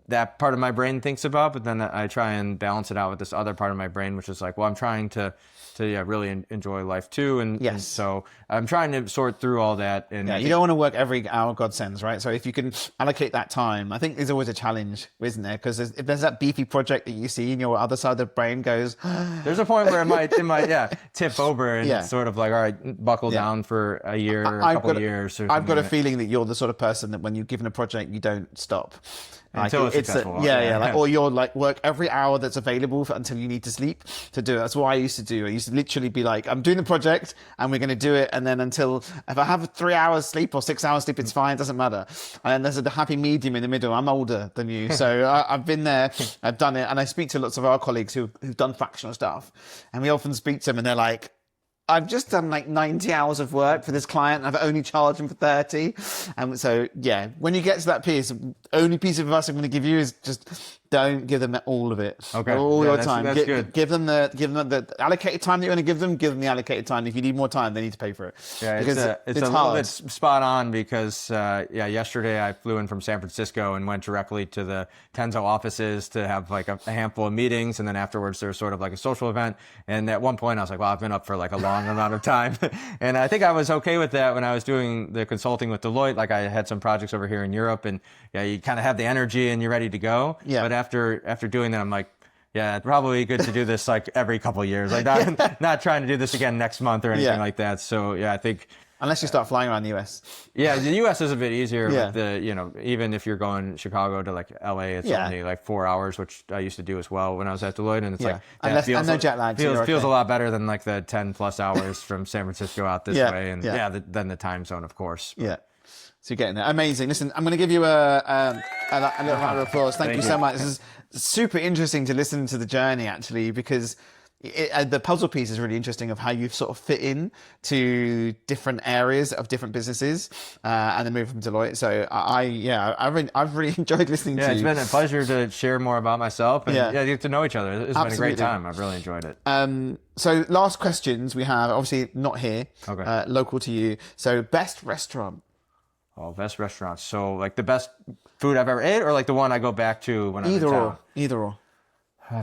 that part of my brain thinks about, but then I try and balance it out with this other part of my brain, which is like, well, I'm trying to really enjoy life too, and so I'm trying to sort through all that. And you don't want to work every hour God sends, right? So if you can allocate that time, I think there's always a challenge, isn't there? Because if there's that beefy project that you see, and your other side of the brain goes, there's a point where it might tip over, and it's sort of like, all right, buckle down for a year, a couple of years. I've got a feeling that you're the sort of person that when you're given a project, you don't stop. Until it's successful. Or you're like work every hour that's available until you need to sleep to do it. That's what I used to do. I used to literally be like, I'm doing the project and we're going to do it. And then until, if I have 3 hours sleep or 6 hours sleep, it's fine. It doesn't matter. And there's a happy medium in the middle. I'm older than you. So I've been there. I've done it. And I speak to lots of our colleagues who've done fractional stuff. And we often speak to them and they're like, I've just done like 90 hours of work for this client and I've only charged him for 30. And so, when you get to that piece, only piece of advice I'm going to give you is just don't give them all of it. Okay. All your time. That's good. Give them the allocated time that you're going to give them the allocated time. If you need more time, they need to pay for it. Yeah, it's a little bit spot on because, yesterday I flew in from San Francisco and went directly to the Tenzo offices to have like a handful of meetings. And then afterwards there was sort of like a social event. And at one point I was like, well, I've been up for like a long amount of time. And I think I was okay with that when I was doing the consulting with Deloitte. Like I had some projects over here in Europe and you kind of have the energy and you're ready to go. Yeah. But after doing that, I'm like, it's probably good to do this like every couple of years. Like not trying to do this again next month or anything like that. So I think. Unless you start flying around the US. Yeah, the US is a bit easier with the, even if you're going Chicago to like LA, it's only like 4 hours, which I used to do as well when I was at Deloitte. And it's like, and no jet lag. Feels a lot better than like the 10 plus hours from San Francisco out this way. And then the time zone, of course. Yeah. So you're getting there. Amazing. Listen, I'm going to give you a little round of applause. Thank you so much. This is super interesting to listen to the journey actually, because the puzzle piece is really interesting of how you sort of fit in to different areas of different businesses and then move from Deloitte. So I've really enjoyed listening to you. Yeah, it's been a pleasure to share more about myself and get to know each other. It's been a great time. I've really enjoyed it. So last questions we have, obviously not here, local to you. So best restaurant. Oh, best restaurant. So like the best food I've ever ate or like the one I go back to when I'm in town? Either or.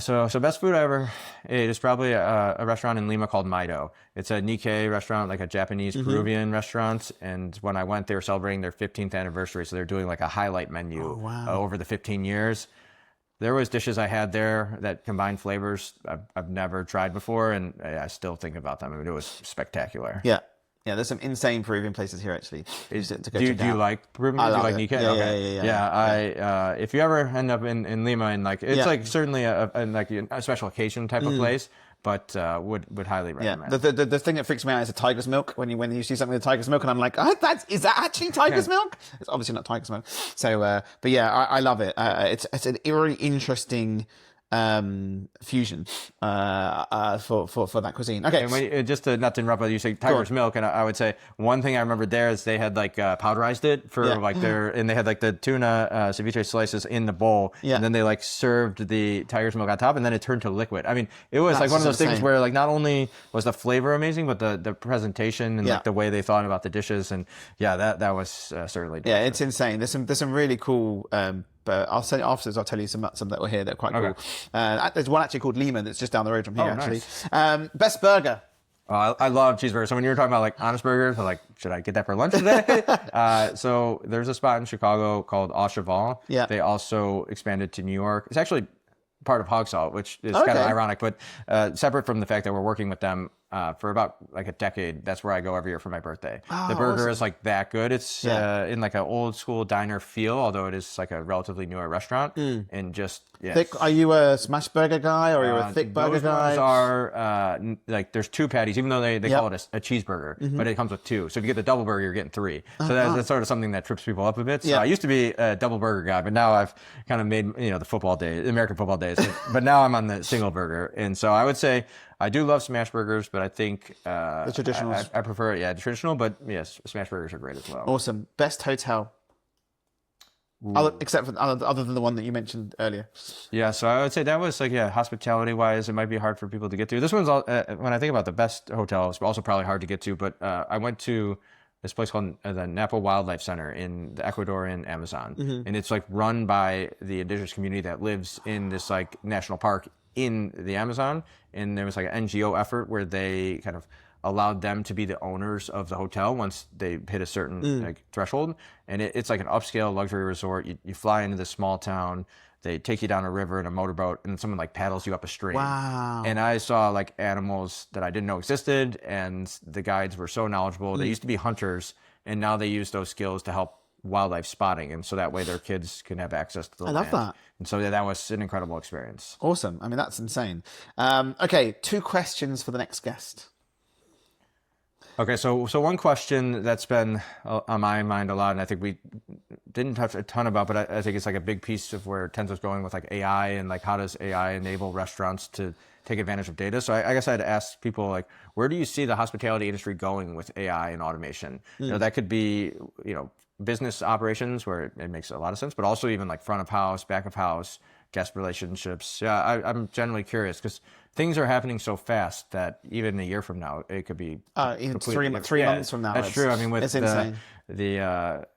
So best food I ever ate is probably a restaurant in Lima called Maido. It's a Nikkei restaurant, like a Japanese Peruvian restaurant. And when I went, they were celebrating their 15th anniversary. So they're doing like a highlight menu over the 15 years. There was dishes I had there that combined flavors I've never tried before. And I still think about them. I mean, it was spectacular. Yeah. Yeah, there's some insane Peruvian places here actually. Do you like Peruvian? Do you like Nikkei? Yeah. If you ever end up in Lima and like it's like certainly a special occasion type of place, but would highly recommend. Yeah. The thing that freaks me out is the tiger's milk. When you see something with tiger's milk, and I'm like, is that actually tiger's milk? It's obviously not tiger's milk. So, but yeah, I love it. It's an really interesting fusion for that cuisine. Okay, and just not to interrupt, but you say tiger's milk, and I would say one thing I remember there is they had like powderized it for like and they had like the tuna ceviche slices in the bowl, and then they like served the tiger's milk on top, and then it turned to liquid. I mean, it was like one of those things where like not only was the flavor amazing, but the presentation and like the way they thought about the dishes, and that was certainly delicious. Yeah, it's insane. There's some really cool. But I'll send it afterwards. I'll tell you some that were here that are quite cool. There's one actually called Lehman that's just down the road from here. Actually, nice. Best burger. I love cheeseburgers. So when you were talking about like honest burgers, I'm like, should I get that for lunch today? So there's a spot in Chicago called Au Cheval. Yeah. They also expanded to New York. It's actually part of Hog Salt, which is kind of ironic, but separate from the fact that we're working with them for about like a decade. That's where I go every year for my birthday. The burger is like that good. It's in like an old school diner feel, although it is like a relatively newer restaurant. And just Thick, are you a smash burger guy or are you a thick burger guy? Those are like there's 2 patties, even though they call it a cheeseburger, but it comes with 2. So if you get the double burger, you're getting 3. So that's sort of something that trips people up a bit. So I used to be a double burger guy, but now I've kind of made the American football days. But now I'm on the single burger, and so I would say I do love smash burgers, but I think the traditionals. I prefer the traditional. But yes, smash burgers are great as well. Awesome. Best hotel. Except for other than the one that you mentioned earlier. Yeah, so I would say that was like, hospitality wise, it might be hard for people to get to. This one's when I think about the best hotel, it's also probably hard to get to. But I went to this place called the Napa Wildlife Center in the Ecuadorian Amazon, and it's like run by the indigenous community that lives in this like national park in the Amazon. And there was like an NGO effort where they kind of allowed them to be the owners of the hotel once they hit a certain like threshold. And it's like an upscale luxury resort. You fly into this small town, they take you down a river in a motorboat, and someone like paddles you up a stream. Wow. And I saw like animals that I didn't know existed, and the guides were so knowledgeable. They used to be hunters, and now they use those skills to help wildlife spotting, and so that way their kids can have access to the land. I love that. And so that was an incredible experience. Awesome. I mean, that's insane. Okay, 2 questions for the next guest. Okay, so one question that's been on my mind a lot, and I think we didn't touch a ton about, but I think it's like a big piece of where Tenzo's going with like AI, and like how does AI enable restaurants to take advantage of data. So I guess I'd ask people like, where do you see the hospitality industry going with AI and automation? That could be, business operations where it makes a lot of sense, but also even like front of house, back of house, guest relationships. Yeah, I'm generally curious because things are happening so fast that even a year from now, it could be even 3 months from now. That's true. I mean, with it's insane.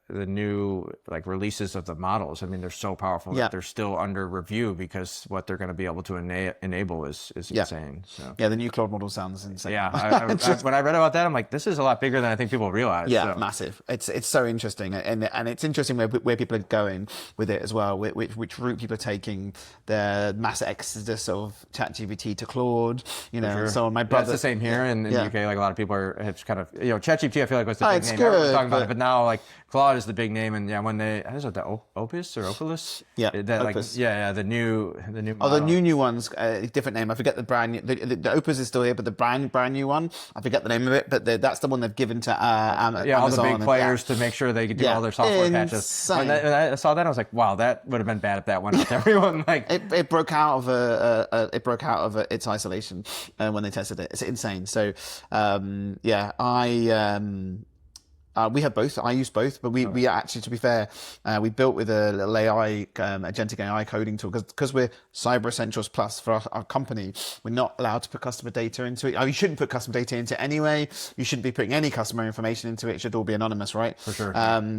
The new like releases of the models, I mean, they're so powerful that they're still under review because what they're going to be able to enable is insane. So. Yeah, the new Claude model sounds insane. Yeah, when I read about that, I'm like, this is a lot bigger than I think people realize. Yeah, massive. It's so interesting, and it's interesting where people are going with it as well. Which route people are taking, the mass exodus of ChatGPT to Claude, and so on. My brother. That's the same here in the UK. Like a lot of people have kind of ChatGPT. I feel like was the big it's name good, everyone's talking about it, but now like Claude is the big name, and when they is it the Opus or Opulus? Yeah, Opus. The new. Oh, the new one's a different name. I forget the brand. The Opus is still here, but the brand new one, I forget the name of it. But that's the one they've given to Amazon. All the big players to make sure they could do all their software patches. When I saw that, I was like, wow, that would have been bad if that went out to everyone. Like it broke out of its isolation when they tested it. It's insane. So we have both. I use both, but we actually, to be fair, we built with a little AI, agentic AI coding tool because we're Cyber Essentials Plus for our company. We're not allowed to put customer data into it. You shouldn't put customer data into it anyway. You shouldn't be putting any customer information into it. It should all be anonymous, right? For sure.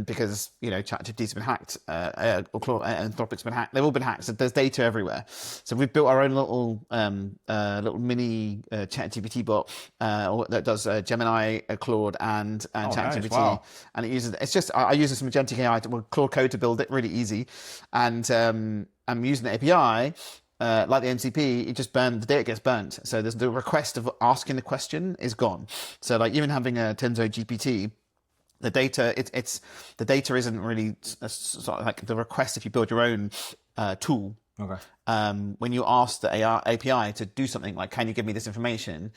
Because ChatGPT's been hacked, or Anthropic's been hacked. They've all been hacked. So there's data everywhere. So we've built our own little mini ChatGPT bot that does Gemini, Claude, and ChatGPT. Nice. Wow. And I use some agentic AI Claude Code to build it really easy, and I'm using the API like the MCP. It just the data gets burnt. So there's the request of asking the question is gone. So like even having a Tenzo GPT, the data the data isn't really sort of like the request if you build your own tool. Okay. When you ask the API to do something like, can you give me this information?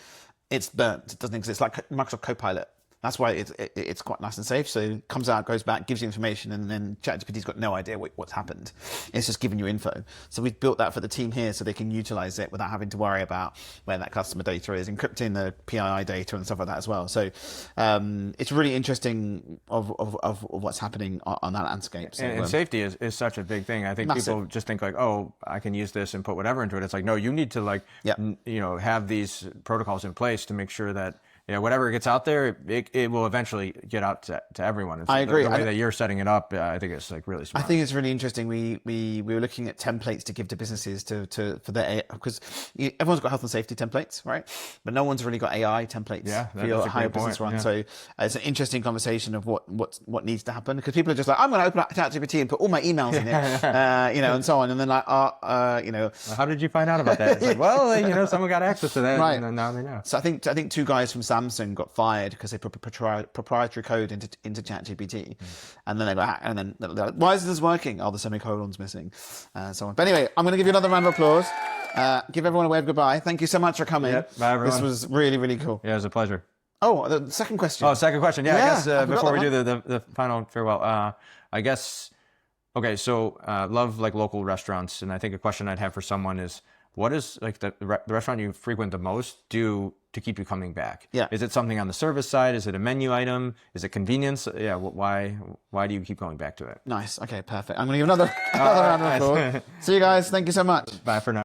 It's burnt. It doesn't exist. It's like Microsoft Copilot. That's why it's quite nice and safe. So it comes out, goes back, gives you information, and then ChatGPT's got no idea what's happened. It's just giving you info. So we've built that for the team here so they can utilize it without having to worry about where that customer data is, encrypting the PII data and stuff like that as well. So it's really interesting of what's happening on that landscape. So, and safety is such a big thing. I think people just think like, oh, I can use this and put whatever into it. It's like, no, you need to have these protocols in place to make sure that whatever gets out there, it will eventually get out to everyone. I agree. The way that you're setting it up, I think it's like really smart. I think it's really interesting. We were looking at templates to give to businesses for their, because everyone's got health and safety templates, right? But no one's really got AI templates for your how your business runs. So it's an interesting conversation of what needs to happen, because people are just like, I'm going to open up ChatGPT and put all my emails in it, and so on, and then like, how did you find out about that? It's like, well, someone got access to that, right? And now they know. So I think two guys from Samsung got fired because they put proprietary code into ChatGPT, and then they got hacked, and then they're like, why isn't this working? Oh, the semicolon's missing, so on. But anyway, I'm going to give you another round of applause. Give everyone a wave goodbye. Thank you so much for coming. Yep, bye everyone. This was really, really cool. Yeah, it was a pleasure. Oh, the second question. Oh, second question. Yeah, I guess before we do one. the final farewell, I guess, okay, so love like local restaurants. And I think a question I'd have for someone is, what is like the restaurant you frequent the most do to keep you coming back? Yeah. Is it something on the service side? Is it a menu item? Is it convenience? Yeah. Why do you keep going back to it? Nice. Okay, perfect. I'm going to give another round of applause. See you guys. Thank you so much. Bye for now.